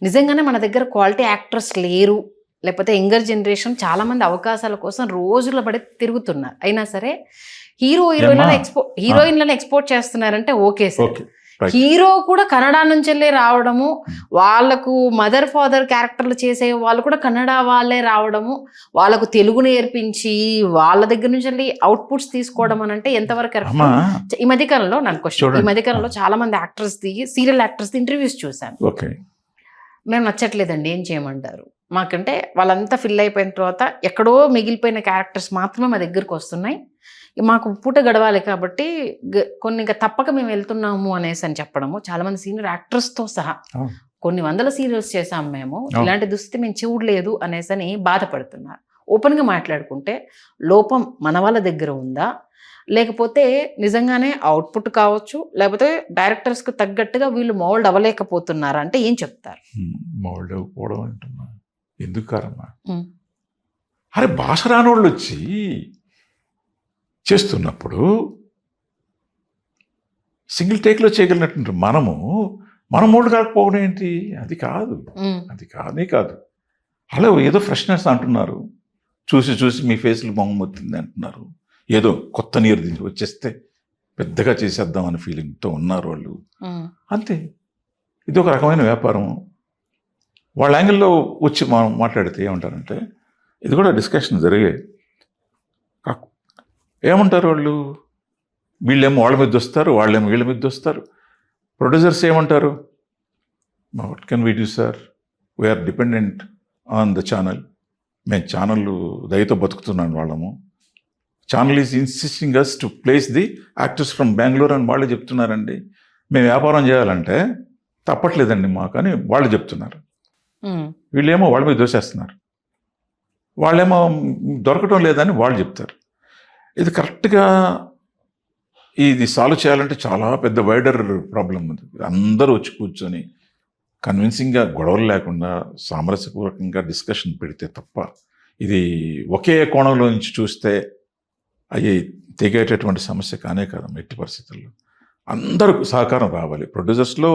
నిజంగానే మన దగ్గర క్వాలిటీ యాక్టర్స్ లేరు, లేకపోతే యంగర్ జనరేషన్ చాలా మంది అవకాశాల కోసం రోజుల పడి తిరుగుతున్నారు. అయినా సరే హీరోయిన్లను ఎక్స్పోర్ట్ చేస్తున్నారంటే ఓకే సార్. హీరో కూడా కన్నడ నుంచి వెళ్ళి రావడము, వాళ్ళకు మదర్ ఫాదర్ క్యారెక్టర్లు చేసే వాళ్ళు కూడా కన్నడ వాళ్ళే రావడము, వాళ్ళకు తెలుగు నేర్పించి వాళ్ళ దగ్గర నుంచి వెళ్ళి అవుట్పుట్స్ తీసుకోవడం అని అంటే ఎంతవరకు కరెక్ట్? ఈ మధ్యకాలంలో నాకు క్వశ్చన్, ఈ మధ్యకాలంలో చాలా మంది యాక్టర్స్ది, సీరియల్ యాక్టర్స్ది ఇంటర్వ్యూస్ చూశాను. మేము నచ్చట్లేదండి, ఏం చేయమంటారు? మాకంటే వాళ్ళంతా ఫిల్ అయిపోయిన తర్వాత ఎక్కడో మిగిలిపోయిన క్యారెక్టర్స్ మాత్రమే మా దగ్గరకు వస్తున్నాయి, మాకు పూట గడవాలి కాబట్టి కొన్ని ఇంకా తప్పక మేము వెళ్తున్నాము అనేసి అని చెప్పడము. చాలా మంది సీనియర్ యాక్టర్స్తో సహా కొన్ని వందల సీరియల్స్ చేసాం మేము, ఇలాంటి దుస్థితి మేము చూడలేదు అనేసి అని బాధపడుతున్నారు. ఓపెన్గా మాట్లాడుకుంటే లోపం మన వాళ్ళ దగ్గర ఉందా, లేకపోతే నిజంగానే అవుట్పుట్ కావచ్చు, లేకపోతే డైరెక్టర్స్కి తగ్గట్టుగా వీళ్ళు మౌల్డ్ అవ్వలేకపోతున్నారా అంటే ఏం చెప్తారు? మౌల్డ్ అవ్వకపోవడం అంటున్నా ఎందుకు కారమ్మా? అరే భాష రానోళ్ళు వచ్చి చేస్తున్నప్పుడు సింగిల్ టేక్లో చేయగలిగినట్టు మనం మౌల్డ్ కాకపోవడం ఏంటి? అది కానే కాదు. అలా ఏదో ఫ్రెష్నెస్ అంటున్నారు, చూసి మీ ఫేస్లో మొహం వచ్చింది అంటున్నారు, ఏదో కొత్త నీరు దించి వచ్చేస్తే పెద్దగా చేసేద్దాం అనే ఫీలింగ్తో ఉన్నారు వాళ్ళు, అంతే. ఇది ఒక రకమైన వ్యాపారం. వాళ్ళ యాంగిల్లో వచ్చి మనం మాట్లాడితే ఏమంటారంటే, ఇది కూడా డిస్కషన్ జరిగాయి. ఏమంటారు వాళ్ళు? వీళ్ళేమో వాళ్ళ మీద వస్తారు, వాళ్ళేమో వీళ్ళ మీద వస్తారు. ప్రొడ్యూసర్స్ ఏమంటారు? What can we do sir, we're dependent on the channel. మేము ఛానల్ దయతో బతుకుతున్నాను వాళ్ళము. Channel is insisting us to place the actors from Bengaluru అని వాళ్ళే చెప్తున్నారండి. మేము వ్యాపారం చేయాలంటే తప్పట్లేదండి మాకు అని వాళ్ళు చెప్తున్నారు. వీళ్ళేమో వాళ్ళ మీద దోసేస్తున్నారు, వాళ్ళేమో దొరకటం లేదని వాళ్ళు చెప్తారు. ఇది కరెక్ట్గా ఇది సాల్వ్ చేయాలంటే చాలా పెద్ద వైడర్ ప్రాబ్లం ఉంది. అందరూ వచ్చి కూర్చొని కన్విన్సింగ్గా గొడవలు లేకుండా సామరస్యపూర్వకంగా డిస్కషన్ పెడితే తప్ప ఇది ఒకే కోణంలో నుంచి చూస్తే అవి తెగేటటువంటి సమస్య కానే కాదు. ఎట్టి పరిస్థితుల్లో అందరూ సహకారం రావాలి, ప్రొడ్యూసర్స్లో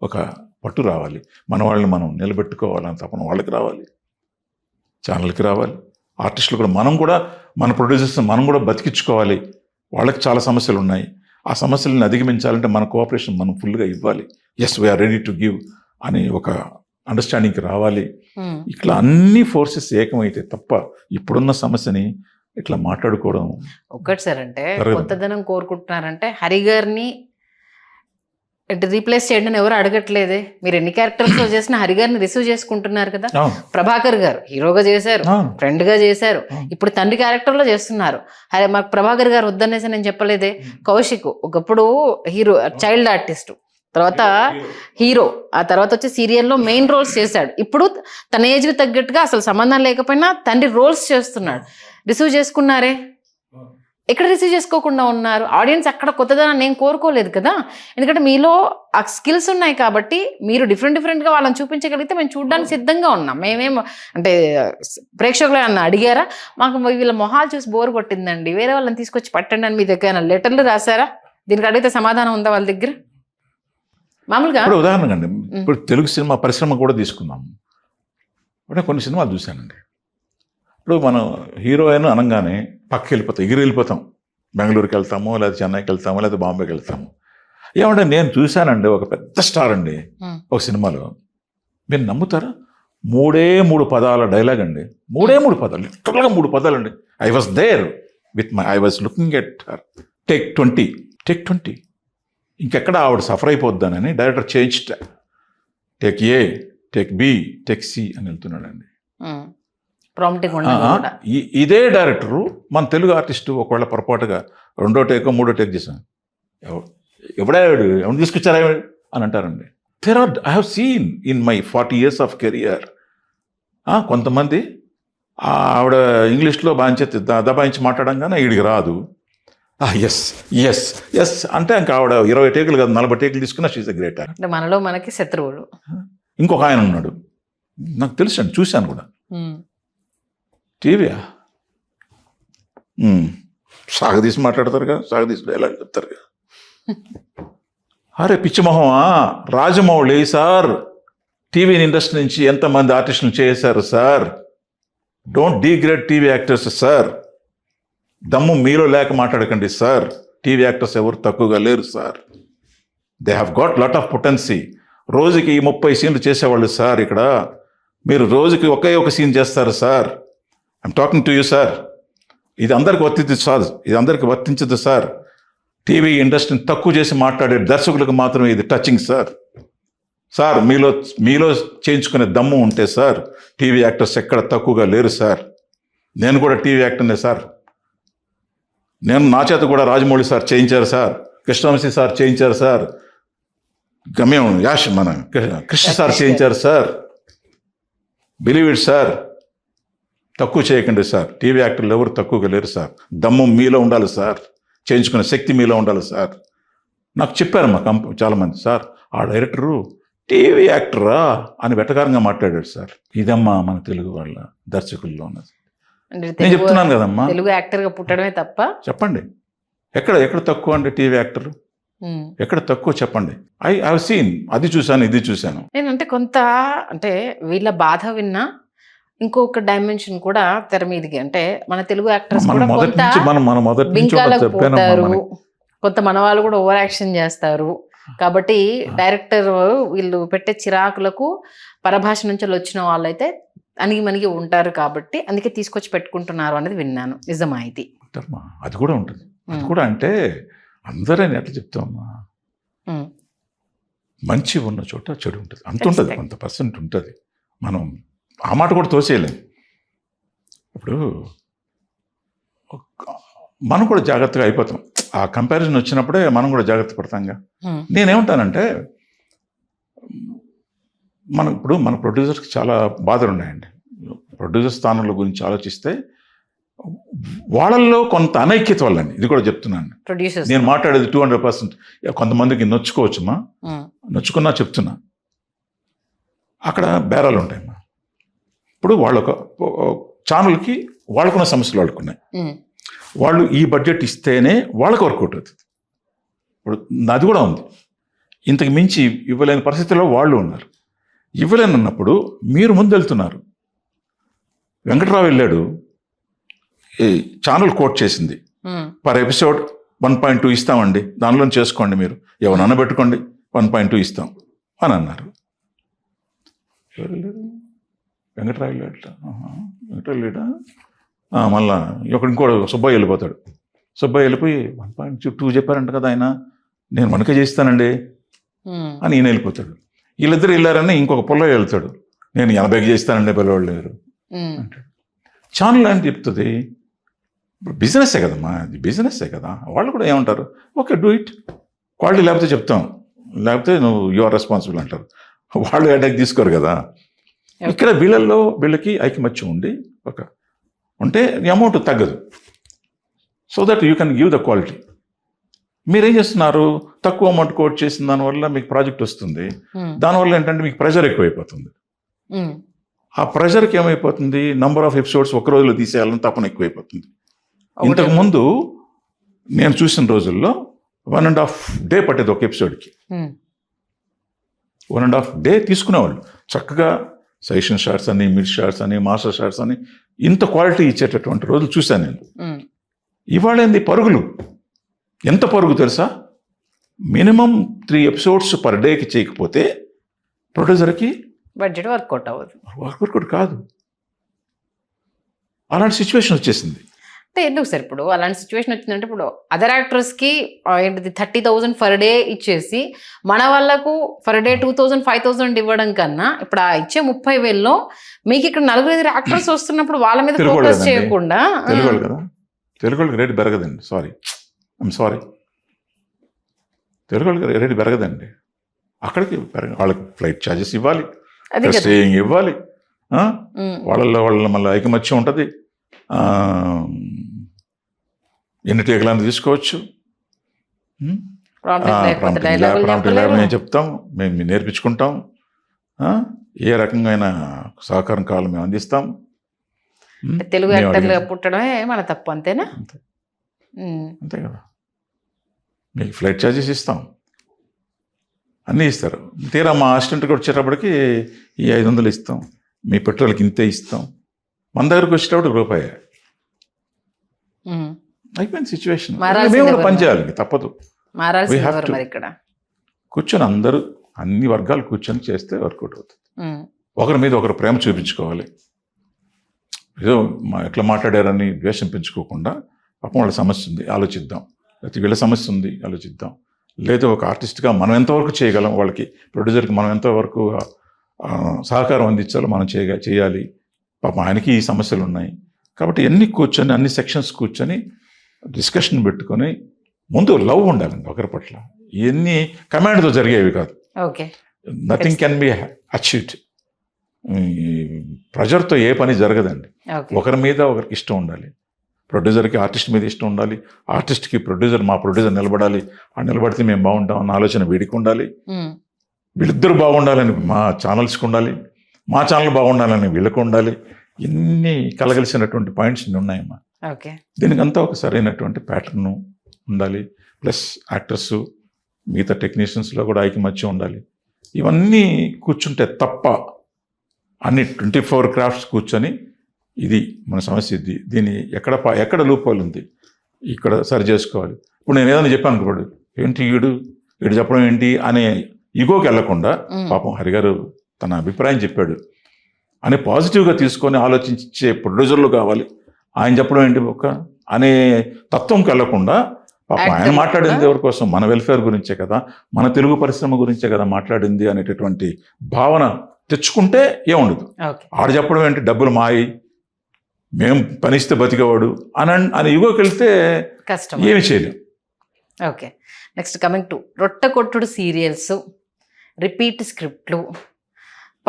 ఒక పట్టు రావాలి, మన వాళ్ళని మనం నిలబెట్టుకోవాలని తపన వాళ్ళకి రావాలి, ఛానల్కి రావాలి, ఆర్టిస్టులు కూడా మన ప్రొడ్యూసర్స్ మనం కూడా బతికించుకోవాలి. వాళ్ళకి చాలా సమస్యలు ఉన్నాయి, ఆ సమస్యలను అధిగమించాలంటే మన కోఆపరేషన్ మనం ఫుల్గా ఇవ్వాలి. Yes we're ready to give అని ఒక అండర్స్టాండింగ్కి రావాలి. ఇట్లా అన్ని ఫోర్సెస్ ఏకమైతే తప్ప ఇప్పుడున్న సమస్యని ఇట్లా మాట్లాడుకోవడం ఒక్కటి సార్. అంటే కొత్తదనం కోరుకుంటున్నారంటే హరి గారిని అంటే రీప్లేస్ చేయండి అని ఎవరు అడగట్లేదే. మీరు ఎన్ని క్యారెక్టర్స్ చేసినా హరి గారిని రిసీవ్ చేసుకుంటున్నారు కదా. అవును. ప్రభాకర్ గారు హీరోగా చేశారు, అవును. ఫ్రెండ్ గా చేశారు, అవును. ఇప్పుడు తండ్రి క్యారెక్టర్ లో చేస్తున్నారు. అరే మాకు ప్రభాకర్ గారు వద్దనేసి నేను చెప్పలేదే. కౌశిక్ ఒకప్పుడు హీరో, చైల్డ్ ఆర్టిస్ట్, తర్వాత హీరో, ఆ తర్వాత వచ్చి సీరియల్లో మెయిన్ రోల్స్ చేశాడు. ఇప్పుడు తన ఏజ్కి తగ్గట్టుగా అసలు సంబంధం లేకపోయినా తండ్రి రోల్స్ చేస్తున్నాడు. రిసీవ్ చేసుకున్నారే, ఎక్కడ రిసీవ్ చేసుకోకుండా ఉన్నారు? ఆడియన్స్ అక్కడ కొత్తదనం నేను కోరుకోలేదు కదా. ఎందుకంటే మీలో ఆ స్కిల్స్ ఉన్నాయి కాబట్టి మీరు డిఫరెంట్గా వాళ్ళని చూపించగలిగితే మేము చూడడానికి సిద్ధంగా ఉన్నాం. మేమేం అంటే ప్రేక్షకులు అన్న అడిగారా, మాకు వీళ్ళ మొహాలు చూసి బోర్ కొట్టిందండి, వేరే వాళ్ళని తీసుకొచ్చి పట్టండి అని మీ దగ్గర లెటర్లు రాశారా? దీనికి అడిగితే సమాధానం ఉందా వాళ్ళ దగ్గర? మామూలుగా ఇప్పుడు ఉదాహరణగా అండి, ఇప్పుడు తెలుగు సినిమా పరిశ్రమ కూడా తీసుకుందాం. అంటే కొన్ని సినిమాలు చూశానండి. ఇప్పుడు మనం హీరోయిన్ అనగానే పక్కకి వెళ్ళిపోతాం, ఎగిరి వెళ్ళిపోతాం. బెంగళూరుకి వెళ్తాము, లేదా చెన్నైకి వెళ్తాము, లేదా బాంబేకి వెళ్తాము. ఏమంటే నేను చూశానండి ఒక పెద్ద స్టార్ అండి ఒక సినిమాలో. మీరు నమ్ముతారా? 3 పదాల డైలాగ్ అండి. 3 పదాలు, లిటరల్గా 3 పదాలండి. I was there with I was looking at her. Take 20 ఇంకెక్కడ ఆవిడ సఫర్ అయిపోద్దానని director change take A, take B, take C అని వెళ్తున్నాడండి. ఇదే డైరెక్టరు మన తెలుగు ఆర్టిస్టు ఒకవేళ పొరపాటుగా 2వ టేకో 3వ టేక్ చేశాను, ఎవరు తీసుకొచ్చారా అని అంటారండి. I have seen in my 40 years of career కొంతమంది ఆవిడ ఇంగ్లీష్లో దబాయించి మాట్లాడంగానే వీడికి రాదు. ఎస్ అంటే ఇంకా ఆవిడ 20 టేకులు కాదు 40 టేకులు తీసుకున్నా షీజ్ ఎ గ్రేట్ యాక్టర్. మనలో మనకి శత్రువులు. ఇంకొక ఆయన ఉన్నాడు, నాకు తెలుసు అండి, చూశాను కూడా. టీవీయా సాగదీసి మాట్లాడతారుగా, సాగదీసి డైలాగ్ చెప్తారుగా. అరే పిచ్చిమొహమా, రాజమౌళి సార్ టీవీ ఇండస్ట్రీ నుంచి ఎంతమంది ఆర్టిస్టులు చేశారు sir. Don't degrade TV actors sir. దమ్ము మీలో లేక మాట్లాడకండి సార్. టీవీ యాక్టర్స్ ఎవరు తక్కువగా లేరు sir. They have got lot of potency. రోజుకి 30 సీన్లు చేసేవాళ్ళు సార్. ఇక్కడ మీరు రోజుకి ఒక సీన్ చేస్తారు sir. I'm talking to you sir. ఇది అందరికి వర్తించదు సార్. టీవీ ఇండస్ట్రీని తక్కువ చేసి మాట్లాడే దర్శకులకు మాత్రమే ఇది టచింగ్ సార్. సార్ మీలో చేయించుకునే దమ్ము ఉంటే సార్, టీవీ యాక్టర్స్ ఎక్కడ తక్కువగా లేరు సార్. నేను కూడా టీవీ యాక్టర్నే సార్. నా చేత కూడా రాజమౌళి సార్ చేయించారు సార్, కృష్ణవంశీ సార్ చేయించారు సార్, కృష్ణ సార్ చేయించారు సార్. Believe it sir. తక్కువ చేయకండి సార్. టీవీ యాక్టర్లు ఎవరు తక్కువగా లేరు సార్. దమ్ము మీలో ఉండాలి సార్. చేయించుకునే శక్తి మీలో ఉండాలి సార్. నాకు చెప్పారు మా చాలామంది, సార్ ఆ డైరెక్టరు టీవీ యాక్టరా అని వెటకారంగా మాట్లాడాడు సార్. ఇదమ్మా మన తెలుగు వాళ్ళ దర్శకుల్లో ఉన్నది. నేను చెప్తున్నాను కదమ్మా, తెలుగు యాక్టర్గా పుట్టడమే తప్ప. చెప్పండి ఎక్కడ తక్కువ అంటే టీవీ యాక్టర్ ఎక్కడ తక్కువ చెప్పండి. ఐ హావ్ సీన్, అది చూశాను ఇది చూశాను. నేనంటే కొంత అంటే వీళ్ళ బాధ విన్నా ఇంకొక డైమెన్షన్ కూడా తెర మీదకి, అంటే మన తెలుగు యాక్టర్స్ కూడా కొంత మన వాళ్ళు కూడా ఓవర్ యాక్షన్ చేస్తారు. కాబట్టి డైరెక్టర్ వీళ్ళు పెట్టే చిరాకులకు పరభాష నుంచి వచ్చిన వాళ్ళైతే అణిగి ఉంటారు కాబట్టి అందుకే తీసుకొచ్చి పెట్టుకుంటున్నారు అనేది విన్నాను. నిజమా ఇది? అది కూడా ఉంటుంది. అది కూడా అంటే అందరని ఎట్లా చెప్తామమ్మా, మంచి ఉన్న చోట చెడు ఉంటుంది. అంత ఉంటుంది, కొంత పర్సెంట్ ఉంటుంది. మనం ఆ మాట కూడా తోసేయలేం. ఇప్పుడు మనం కూడా జాగ్రత్తగా అయిపోతాం. ఆ కంపారిజన్ వచ్చినప్పుడే మనం కూడా జాగ్రత్త పడతాంగా. నేనేమంటానంటే మన ప్రొడ్యూసర్స్కి చాలా బాధలు ఉన్నాయండి. ప్రొడ్యూసర్ స్థానంలో గురించి ఆలోచిస్తే వాళ్ళల్లో కొంత అనైక్యత వల్లండి. ఇది కూడా చెప్తున్నాను. నేను మాట్లాడేది 200%. కొంతమందికి నొచ్చుకోవచ్చుమా, నొచ్చుకున్నా చెప్తున్నా. అక్కడ బేరాలు ఉంటాయమ్మా. ఇప్పుడు వాళ్ళొక ఛానల్కి వాళ్ళకున్న సమస్యలు వాళ్ళకున్నాయి. వాళ్ళు ఈ బడ్జెట్ ఇస్తేనే వాళ్ళకి వర్కౌట్ అవుతుంది. ఇప్పుడు అది కూడా ఉంది. ఇంతకు మించి ఇవ్వలేని పరిస్థితుల్లో వాళ్ళు ఉన్నారు. ఇవ్వలేనన్నప్పుడు మీరు ముందు వెళ్తున్నారు. వెంకట్రావు వెళ్ళాడు, ఈ ఛానల్ కోట్ చేసింది, పర్ ఎపిసోడ్ 1.2 ఇస్తామండి, దానిలో చేసుకోండి, మీరు ఎవరన్నా పెట్టుకోండి, 1.2 ఇస్తాం అని అన్నారు. వెంకట్రావు వెళ్ళాడా మళ్ళా ఇంకో సుబ్బయ్య వెళ్ళిపోతాడు. సుబ్బయ్య వెళ్ళిపోయి 1.2 చెప్పారంట కదా ఆయన, నేను మనకే చేస్తానండి, అని ఈయన వెళ్ళిపోతాడు. వీళ్ళిద్దరు వెళ్ళారని ఇంకొక పొల్ల వెళ్తాడు, నేను 80కి చేస్తానండి పిల్లవాళ్ళు లేరు అంటాడు. ఛానల్ అని చెప్తుంది, ఇప్పుడు బిజినెస్సే కదమ్మా, అది బిజినెస్సే కదా. వాళ్ళు కూడా ఏమంటారు, ఓకే డూ ఇట్, క్వాలిటీ లేకపోతే చెప్తాం, లేకపోతే నువ్వు యు ఆర్ రెస్పాన్సిబుల్ అంటారు. వాళ్ళు అటాక్ తీసుకోరు కదా. ఇక్కడ వీళ్ళకి ఐకమత్యం ఉండి ఉంటే అమౌంట్ తగ్గదు, so that you can give the quality. మీరేం చేస్తున్నారు, తక్కువ అమౌంట్ కోట్ చేసిన దానివల్ల మీకు ప్రాజెక్ట్ వస్తుంది, దానివల్ల ఏంటంటే మీకు ప్రెషర్ ఎక్కువైపోతుంది. ఆ ప్రెషర్కి ఏమైపోతుంది, నంబర్ ఆఫ్ ఎపిసోడ్స్ ఒక రోజులో తీసేయాలని తపన ఎక్కువైపోతుంది. ఇంతకుముందు నేను చూసిన రోజుల్లో 1.5 డే పట్టేది ఒక ఎపిసోడ్కి. 1.5 డే తీసుకునేవాళ్ళు చక్కగా. సజెషన్ షార్ట్స్ అని, మిడ్ షార్ట్స్ అని, మాస్టర్ షార్ట్స్ అని ఇంత క్వాలిటీ ఇచ్చేటటువంటి రోజులు చూశాను నేను. ఇవాళ ఏంది పరుగులు, ఎంత పరుగు తెలుసా, మినిమం 3 ఎపిసోడ్స్ పర్ డేకి చేయకపోతే ప్రొడ్యూసర్కి బడ్జెట్ వర్కౌట్ అవ్వదు. వర్కౌట్ కాదు. అలాంటి సిచ్యువేషన్ వచ్చేసింది. అంటే ఎందుకు సార్ ఇప్పుడు అలాంటి సిచ్యువేషన్ వచ్చిందంటే, ఇప్పుడు అదర్ యాక్టర్స్కి ఏంటిది 30,000 పర్ డే ఇచ్చేసి మన వాళ్ళకు పర్ డే 2,000 5,000 ఇవ్వడం కన్నా, ఇప్పుడు ఆ ఇచ్చే 30,000లో మీకు ఇక్కడ 4-5 యాక్టర్స్ వస్తున్నప్పుడు వాళ్ళ మీద ఫోకస్ చేయకుండా, తెలుగు కదా, తెలుగు రేటు పెరగదండి. ఐమ్ సారీ, తెలుగు రేటు పెరగదండి. అక్కడికి వాళ్ళకి ఫ్లైట్ ఛార్జెస్ ఇవ్వాలి, స్టేయింగ్ ఇవ్వాలి, వాళ్ళ మళ్ళీ ఐకమత్యం ఉంటుంది, ఎన్ని టేకులను తీసుకోవచ్చు, మేము చెప్తాం, మేము నేర్పించుకుంటాం, ఏ రకంగా సహకారం కావాలి మేము అందిస్తాం. తెలుగు యాక్టర్లు పుట్టడమే మన తప్పు, అంతేనా? అంతే కదా. మీకు ఫ్లైట్ ఛార్జెస్ ఇస్తాం, అన్నీ ఇస్తారు. తీరా మా అసిస్టెంట్కి వచ్చేటప్పటికి ఈ 500 ఇస్తాం, మీ పెట్రోల్కి ఇంతే ఇస్తాం, మన దగ్గరకు వచ్చేటప్పుడు రూపాయి. అయిపోయింది సిచ్యువేషన్. మేము కూడా పనిచేయాలి, తప్పదు. ఇక్కడ కూర్చొని అందరూ అన్ని వర్గాలు కూర్చొని చేస్తే వర్కౌట్ అవుతుంది. ఒకరి మీద ఒకరు ప్రేమ చూపించుకోవాలి. ఏదో ఎట్లా మాట్లాడారని ద్వేషం పెంచుకోకుండా, పాపం వాళ్ళ సమస్య ఉంది ఆలోచిద్దాం, లేకపోతే వీళ్ళ సమస్య ఉంది ఆలోచిద్దాం, లేదా ఒక ఆర్టిస్ట్గా మనం ఎంతవరకు చేయగలం, వాళ్ళకి ప్రొడ్యూసర్కి మనం ఎంతవరకు సహకారం అందించాలో మనం చేయాలి. పాపం ఆయనకి ఈ సమస్యలు ఉన్నాయి కాబట్టి అన్ని కూర్చొని, అన్ని సెక్షన్స్ కూర్చొని డిస్కషన్ పెట్టుకొని, ముందు లవ్ ఉండాలండి ఒకరి పట్ల. ఇవన్నీ కమాండ్తో జరిగేవి కాదు. Nothing can be achieved. ప్రెజర్తో ఏ పని జరగదండి. ఒకరి మీద ఒకరికి ఇష్టం ఉండాలి. ప్రొడ్యూసర్కి ఆర్టిస్ట్ మీద ఇష్టం ఉండాలి, ఆర్టిస్ట్కి ప్రొడ్యూసర్, మా ప్రొడ్యూసర్ నిలబడాలి, ఆ నిలబడితే మేము బాగుంటాం అన్న ఆలోచన వీడికి ఉండాలి. వీళ్ళిద్దరు బాగుండాలని మా ఛానల్స్కి ఉండాలి, మా ఛానల్ బాగుండాలని వీళ్ళకు ఉండాలి. ఇన్ని కలగలిసినటువంటి పాయింట్స్ ఉన్నాయమ్మా. దీనికంతా ఒక సరైనటువంటి ప్యాటర్న్ ఉండాలి. ప్లస్ యాక్టర్స్, మిగతా టెక్నీషియన్స్లో కూడా ఐకమత్యం ఉండాలి. ఇవన్నీ కూర్చుంటే తప్ప, అన్ని 24 క్రాఫ్ట్స్ కూర్చొని ఇది మన సమస్య, ఇది దీన్ని ఎక్కడ లూప్ హోల్ ఉంది, ఇక్కడ సరి చేసుకోవాలి. ఇప్పుడు నేను ఏదైనా చెప్పాను అనుకోడు, ఏంటి వీడు చెప్పడం ఏంటి అనే ఈగోకి వెళ్లకుండా, పాపం హరిగారు తన అభిప్రాయం చెప్పాడు అని పాజిటివ్గా తీసుకొని ఆలోచించే ప్రొడ్యూసర్లు కావాలి. ఆయన చెప్పడం ఏంటి అనే తత్వంకి వెళ్లకుండా, పాపం ఆయన మాట్లాడింది ఎవరి కోసం, మన వెల్ఫేర్ గురించే కదా, మన తెలుగు పరిశ్రమ గురించే కదా మాట్లాడింది అనేటటువంటి భావన తెచ్చుకుంటే ఏముండదు. ఆడు చెప్పడం ఏంటి, డబ్బులు మాయి, మేము పనిస్తే బతికేవాడు అని ఇగోకి వెళ్తే కష్టం, ఏమి చేయలేం. ఓకే, నెక్స్ట్ కమింగ్ టు రొట్టె కొట్టుడు సీరియల్స్, రిపీట్ స్క్రిప్ట్లు,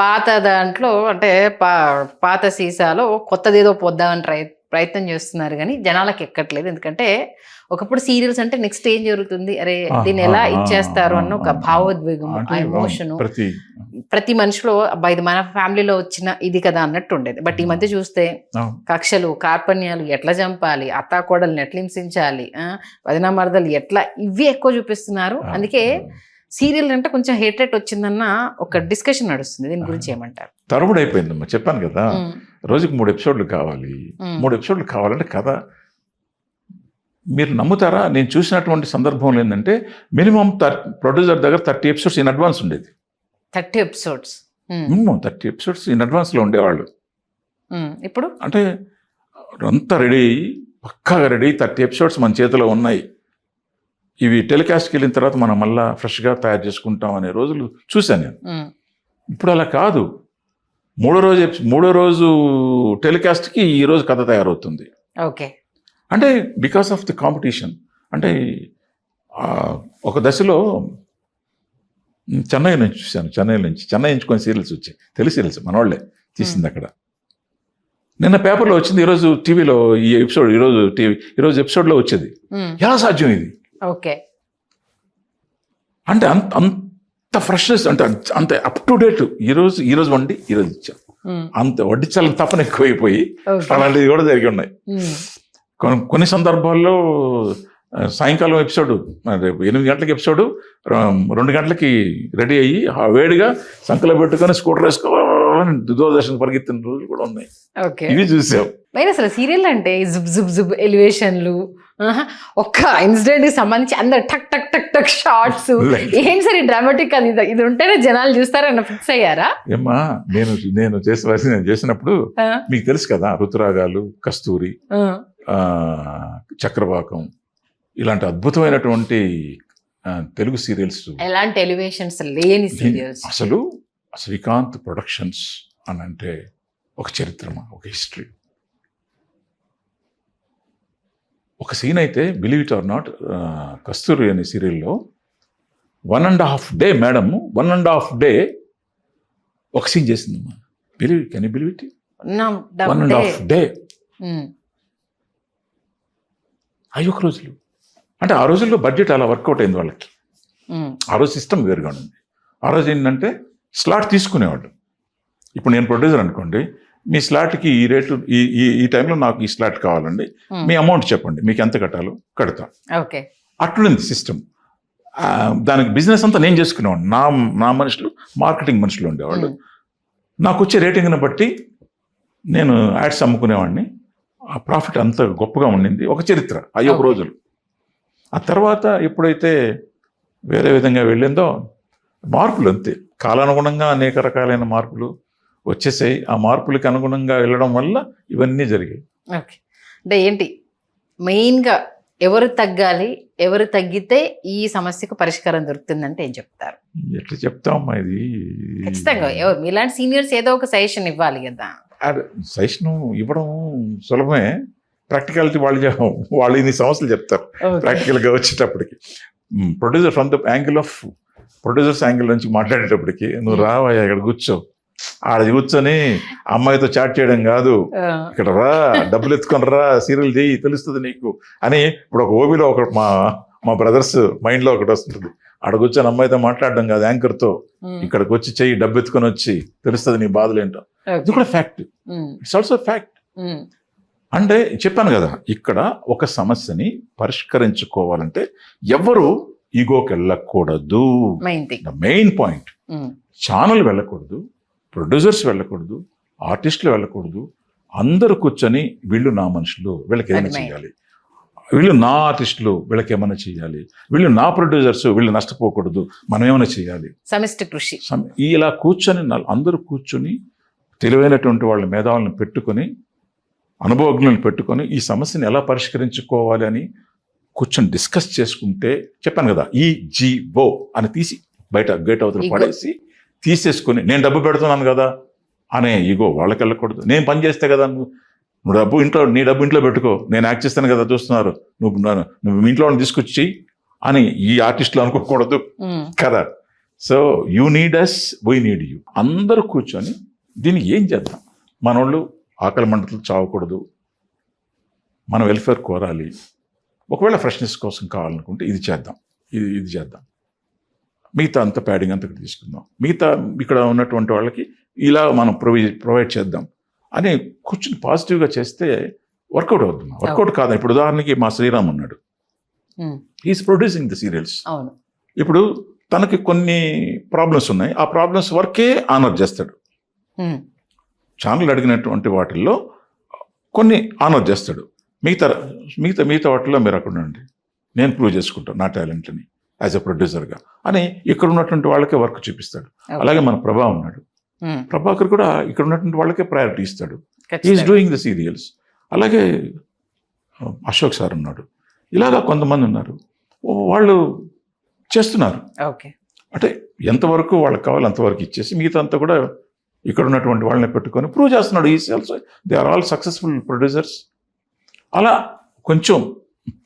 పాత దాంట్లో అంటే పాత సీసాలో కొత్తది ఏదో పొద్దామని ప్రయత్నం చేస్తున్నారు కానీ జనాలకు ఎక్కట్లేదు. ఎందుకంటే ఒకప్పుడు సీరియల్స్ అంటే నెక్స్ట్ ఏం జరుగుతుంది, అరే దీన్ని ఎలా ఇచ్చేస్తారు అన్న ఒక భావోద్వేగం, ఆ ఎమోషను ప్రతి మనిషిలో, అబ్బా ఇది మన ఫ్యామిలీలో వచ్చిన ఇది కదా అన్నట్టు ఉండేది. బట్ ఈ మధ్య చూస్తే కక్షలు, కార్పణ్యాలు ఎట్లా చంపాలి, అత్తాకోడల్ని ఎట్లా హింసించాలి, వదిన మరదలు ఎట్లా, ఇవి ఎక్కువ చూపిస్తున్నారు. అందుకే సీరియల్ అంటే కొంచెం హేట్రేట్ వచ్చిందన్న ఒక డిస్కషన్ నడుస్తుంది. దీని గురించి ఏమంటారు? తరబడి అయిపోయిందమ్మా, చెప్పాను కదా, రోజుకి 3 ఎపిసోడ్లు కావాలి. 3 ఎపిసోడ్లు కావాలంటే కథ, మీరు నమ్ముతారా, నేను చూసినటువంటి సందర్భంలో ఏంటంటే మినిమం ప్రొడ్యూసర్ దగ్గర 30 ఎపిసోడ్స్ ఇన్ అడ్వాన్స్ ఉండేది. 30 ఎపిసోడ్స్ మినిమం 30 ఎపిసోడ్స్ ఇన్ అడ్వాన్స్లో ఉండేవాళ్ళు. ఇప్పుడు అంటే అంతా రెడీ, పక్కాగా రెడీ, 30 ఎపిసోడ్స్ మన చేతిలో ఉన్నాయి. ఇవి టెలికాస్ట్కి వెళ్ళిన తర్వాత మనం మళ్ళీ ఫ్రెష్గా తయారు చేసుకుంటాం అనే రోజులు చూశాను నేను. ఇప్పుడు అలా కాదు. మూడో రోజు టెలికాస్ట్కి ఈ రోజు కథ తయారవుతుంది. ఓకే. అంటే బికాస్ ఆఫ్ ది కాంపిటీషన్. అంటే ఒక దశలో చెన్నై నుంచి చూశాను. చెన్నై నుంచి కొన్ని సీరియల్స్ వచ్చాయి, తెలుగు సీరియల్స్ మనవాళ్లే తీసింది అక్కడ. నిన్న పేపర్లో వచ్చింది, ఈరోజు టీవీలో ఈ ఎపిసోడ్, ఈరోజు ఎపిసోడ్లో వచ్చేది. ఎలా సాధ్యం ఇది? ఓకే. అంటే అంత ఫ్రెష్నెస్, అంటే అంత అప్ టు డేట్. ఈరోజు వండి ఈరోజు ఇచ్చాం, అంత వడ్డించాలని తపన ఎక్కువైపోయి అలాంటివి కూడా జరిగి ఉన్నాయి. కొన్ని సందర్భాల్లో సాయంకాలం ఎపిసోడ్, రేపు 8 గంటలకి ఎపిసోడు 2 గంటలకి రెడీ అయ్యి వేడిగా సంకలో పెట్టుకొని స్కూటర్ వేసుకోవాలని దూరదర్శన్ పరిగెత్తిన రోజులు కూడా ఉన్నాయి. ఇవి చూసాం. అసలు సీరియల్ అంటే జుబ్ ఎలివేషన్లు, ఒక్క ఇన్సిడెంట్ కి సంబంధించి అందరు టక్ టక్ టక్ టక్ షార్ట్స్, ఏంటి సరే డ్రామాటిక్ అది ఇది ఉంటేనే జనాలు చూస్తారన్న ఫిక్స్ అయ్యారా? ఏమ్మా, నేను చేసినప్పుడు మీకు తెలుసు కదా, ఋతురాగాలు, కస్తూరి, చక్రవాకం, ఇలాంటి అద్భుతమైనటువంటి తెలుగు సీరియల్స్, ఎలాంటి ఎలివేషన్స్ లేని సీరియల్స్. అసలు శ్రీకాంత్ ప్రొడక్షన్స్ అని అంటే ఒక చరిత్రమా, ఒక హిస్టరీ. ఒక సీన్ అయితే, believe it or not, Kasturi అనే సీరియల్లో 1.5 డే మేడం 1.5 డే ఒక సీన్ చేసిందమ్మా. Can you believe it? 1.5 day. అవి ఒక రోజులు. అంటే ఆ రోజుల్లో బడ్జెట్ అలా వర్కౌట్ అయింది వాళ్ళకి. ఆ రోజు సిస్టమ్ వేరుగా ఉంది. ఆ రోజు ఏంటంటే స్లాట్ తీసుకునేవాళ్ళు. ఇప్పుడు నేను ప్రొడ్యూసర్ అనుకోండి, మీ స్లాట్కి ఈ రేటు, ఈ టైంలో నాకు ఈ స్లాట్ కావాలండి, మీ అమౌంట్ చెప్పండి, మీకు ఎంత కట్టాలో కడతా. అట్లుంది సిస్టమ్. దానికి బిజినెస్ అంతా నేను చేసుకునేవాడిని. నా మనుషులు, మార్కెటింగ్ మనుషులు ఉండేవాళ్ళు. నాకు వచ్చే రేటింగ్ని బట్టి నేను యాడ్స్ అమ్ముకునేవాడిని. ఆ ప్రాఫిట్ అంత గొప్పగా ఉండింది. ఒక చరిత్ర, అవి ఒక రోజులు. ఆ తర్వాత ఎప్పుడైతే వేరే విధంగా వెళ్ళిందో, మార్పులు అంతే, కాలానుగుణంగా అనేక రకాలైన మార్పులు వచ్చేసాయి. ఆ మార్పులకి అనుగుణంగా వెళ్ళడం వల్ల ఇవన్నీ జరిగాయి. ఓకే. అంటే ఏంటి మెయిన్గా ఎవరు తగ్గాలి, ఎవరు తగ్గితే ఈ సమస్యకు పరిష్కారం దొరుకుతుందంటే ఏం చెప్తారు? ఎట్లా చెప్తామమ్మా ఇది? ఖచ్చితంగా మీలాంటి సీనియర్స్ ఏదో ఒక సజెషన్ ఇవ్వాలి కదా. సజెషన్ ఇవ్వడం సులభమే, ప్రాక్టికాలిటీ వాళ్ళు ఇన్ని సమస్యలు చెప్తారు. ప్రాక్టికల్గా వచ్చేటప్పటికి producer from the angle of producers angle నుంచి మాట్లాడేటప్పటికి, నువ్వు రావయ్యా ఇక్కడ కూర్చో, ఆడ కూర్చొని అమ్మాయితో చాట్ చేయడం కాదు, ఇక్కడ రా, డబ్బులు ఎత్తుకొని రా, సీరియల్ చేయి, తెలుస్తుంది నీకు అని. ఇప్పుడు ఒక ఓబీలో ఒక మా బ్రదర్స్ మైండ్లో ఒకటి వస్తుంది, ఆడ కూర్చొని అమ్మాయితో మాట్లాడడం కాదు, యాంకర్తో ఇక్కడికి వచ్చి చెయ్యి, డబ్బు ఎత్తుకొని వచ్చి, తెలుస్తుంది నీ బాధలు ఏంటో. ఇది కూడా ఫ్యాక్ట్, ఇట్స్ ఆల్సో ఫ్యాక్ట్. అంటే చెప్పాను కదా, ఇక్కడ ఒక సమస్యని పరిష్కరించుకోవాలంటే ఎవరు ఈగోకి వెళ్ళకూడదు. మెయిన్ పాయింట్, ఛానల్ వెళ్ళకూడదు, ప్రొడ్యూసర్స్ వెళ్ళకూడదు, ఆర్టిస్టులు వెళ్ళకూడదు. అందరూ కూర్చొని వీళ్ళు నా మనుషులు, వీళ్ళకి ఏమైనా చేయాలి, వీళ్ళు నా ఆర్టిస్టులు, వీళ్ళకి ఏమైనా చేయాలి, వీళ్ళు నా ప్రొడ్యూసర్స్, వీళ్ళు నష్టపోకూడదు, మనం ఏమైనా చేయాలి, సమిష్టి కృషి. ఇలా కూర్చొని అందరూ కూర్చొని తెలివైనటువంటి వాళ్ళ మేధావులను పెట్టుకొని, అనుభవజ్ఞులను పెట్టుకొని ఈ సమస్యను ఎలా పరిష్కరించుకోవాలి అని కూర్చొని డిస్కస్ చేసుకుంటే, చెప్పాను కదా, ఈ జీవో అని తీసి బయట గేట్ అవతల పడేసి తీసేసుకొని, నేను డబ్బు పెడుతున్నాను కదా అనే ఈగో వాళ్ళకి వెళ్ళకూడదు. నేను పని చేస్తే కదా, నీ డబ్బు ఇంట్లో పెట్టుకో, నేను యాక్ట్ చేస్తాను కదా, చూస్తున్నారు, నువ్వు ఇంట్లో తీసుకొచ్చి అని ఈ ఆర్టిస్టులు అనుకోకూడదు కదా. So you need us, we need you. అందరూ కూర్చొని దీన్ని ఏం చేద్దాం, మనోళ్ళు ఆకలి మంటలు చావకూడదు, మన వెల్ఫేర్ కోరాలి, ఒకవేళ ఫ్రెష్నెస్ కోసం కావాలనుకుంటే ఇది చేద్దాం, ఇది చేద్దాం, మిగతా అంత ప్యాడింగ్ అంతా తీసుకుందాం, మిగతా ఇక్కడ ఉన్నటువంటి వాళ్ళకి ఇలా మనం ప్రొవైడ్ చేద్దాం అని కూర్చుని పాజిటివ్గా చేస్తే వర్కౌట్ అవుతుంది. వర్కౌట్ కాదు. ఇప్పుడు ఉదాహరణకి మా శ్రీరామ్ ఉన్నాడు, హీఈస్ ప్రొడ్యూసింగ్ ది సీరియల్స్. ఇప్పుడు తనకి కొన్ని ప్రాబ్లమ్స్ ఉన్నాయి, ఆ ప్రాబ్లమ్స్ వర్కే ఆనర్ చేస్తాడు. ఛానల్ అడిగినటువంటి వాటిల్లో కొన్ని ఆనర్ చేస్తాడు, మిగతా వాటిల్లో మీరు అక్కడ ఉండండి, నేను ప్రూవ్ చేసుకుంటాను నా టాలెంట్ని యాజ్ ఎ ప్రొడ్యూసర్గా అని ఇక్కడ ఉన్నటువంటి వాళ్ళకే వర్క్ చూపిస్తాడు. అలాగే మన ప్రభా ఉన్నాడు, ప్రభాకర్ కూడా ఇక్కడ ఉన్నటువంటి వాళ్ళకే ప్రయారిటీ ఇస్తాడు, హీఈస్ డూయింగ్ ద సీరియల్స్. అలాగే అశోక్ సార్ ఉన్నాడు, ఇలాగా కొంతమంది ఉన్నారు. వాళ్ళు చేస్తున్నారు. ఓకే. అంటే ఎంతవరకు వాళ్ళకి కావాలి అంతవరకు ఇచ్చేసి మిగతా అంతా కూడా ఇక్కడ ఉన్నటువంటి వాళ్ళని పెట్టుకొని ప్రూవ్ చేస్తున్నాడు. ఈ also they are all successful producers. అలా కొంచెం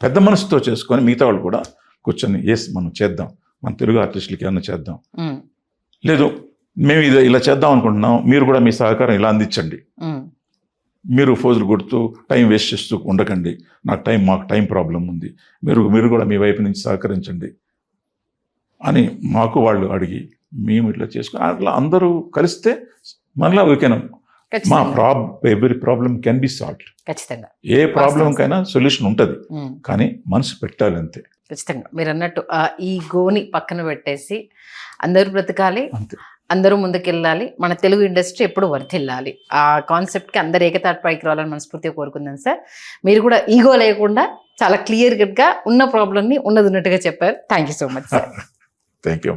పెద్ద మనసుతో చేసుకొని మిగతా వాళ్ళు కూడా కూర్చొని మనం చేద్దాం, మన తెలుగు ఆర్టిస్టులకి ఏమన్నా చేద్దాం, లేదు మేము ఇలా చేద్దాం అనుకుంటున్నాం, మీరు కూడా మీ సహకారం ఇలా అందించండి, మీరు ఫోజులు కొడుతూ టైం వేస్ట్ చేస్తూ ఉండకండి, మాకు టైం ప్రాబ్లం ఉంది, మీరు కూడా మీ వైపు నుంచి సహకరించండి అని మాకు వాళ్ళు అడిగి మేము ఇట్లా చేసుకుని అట్లా అందరూ కలిస్తే మళ్ళీ మా every problem can be solved. ఖచ్చితంగా ఏ ప్రాబ్లంకైనా సొల్యూషన్ ఉంటుంది, కానీ మనసు పెట్టాలి అంతే. ఖచ్చితంగా మీరు అన్నట్టు ఆ ఈగోని పక్కన పెట్టేసి అందరూ బ్రతకాలి, అంతే, అందరూ ముందుకెళ్ళాలి, మన తెలుగు ఇండస్ట్రీ ఎప్పుడు వర్ధిల్లాలి. ఆ కాన్సెప్ట్కి అందరు ఏకతాటిపైకి రావాలని మనస్ఫూర్తిగా కోరుకుందాం సార్. మీరు కూడా ఈగో లేకుండా చాలా క్లియర్గా ఉన్న ప్రాబ్లమ్ని ఉన్నది ఉన్నట్టుగా చెప్పారు. Thank you so much sir. Thank you.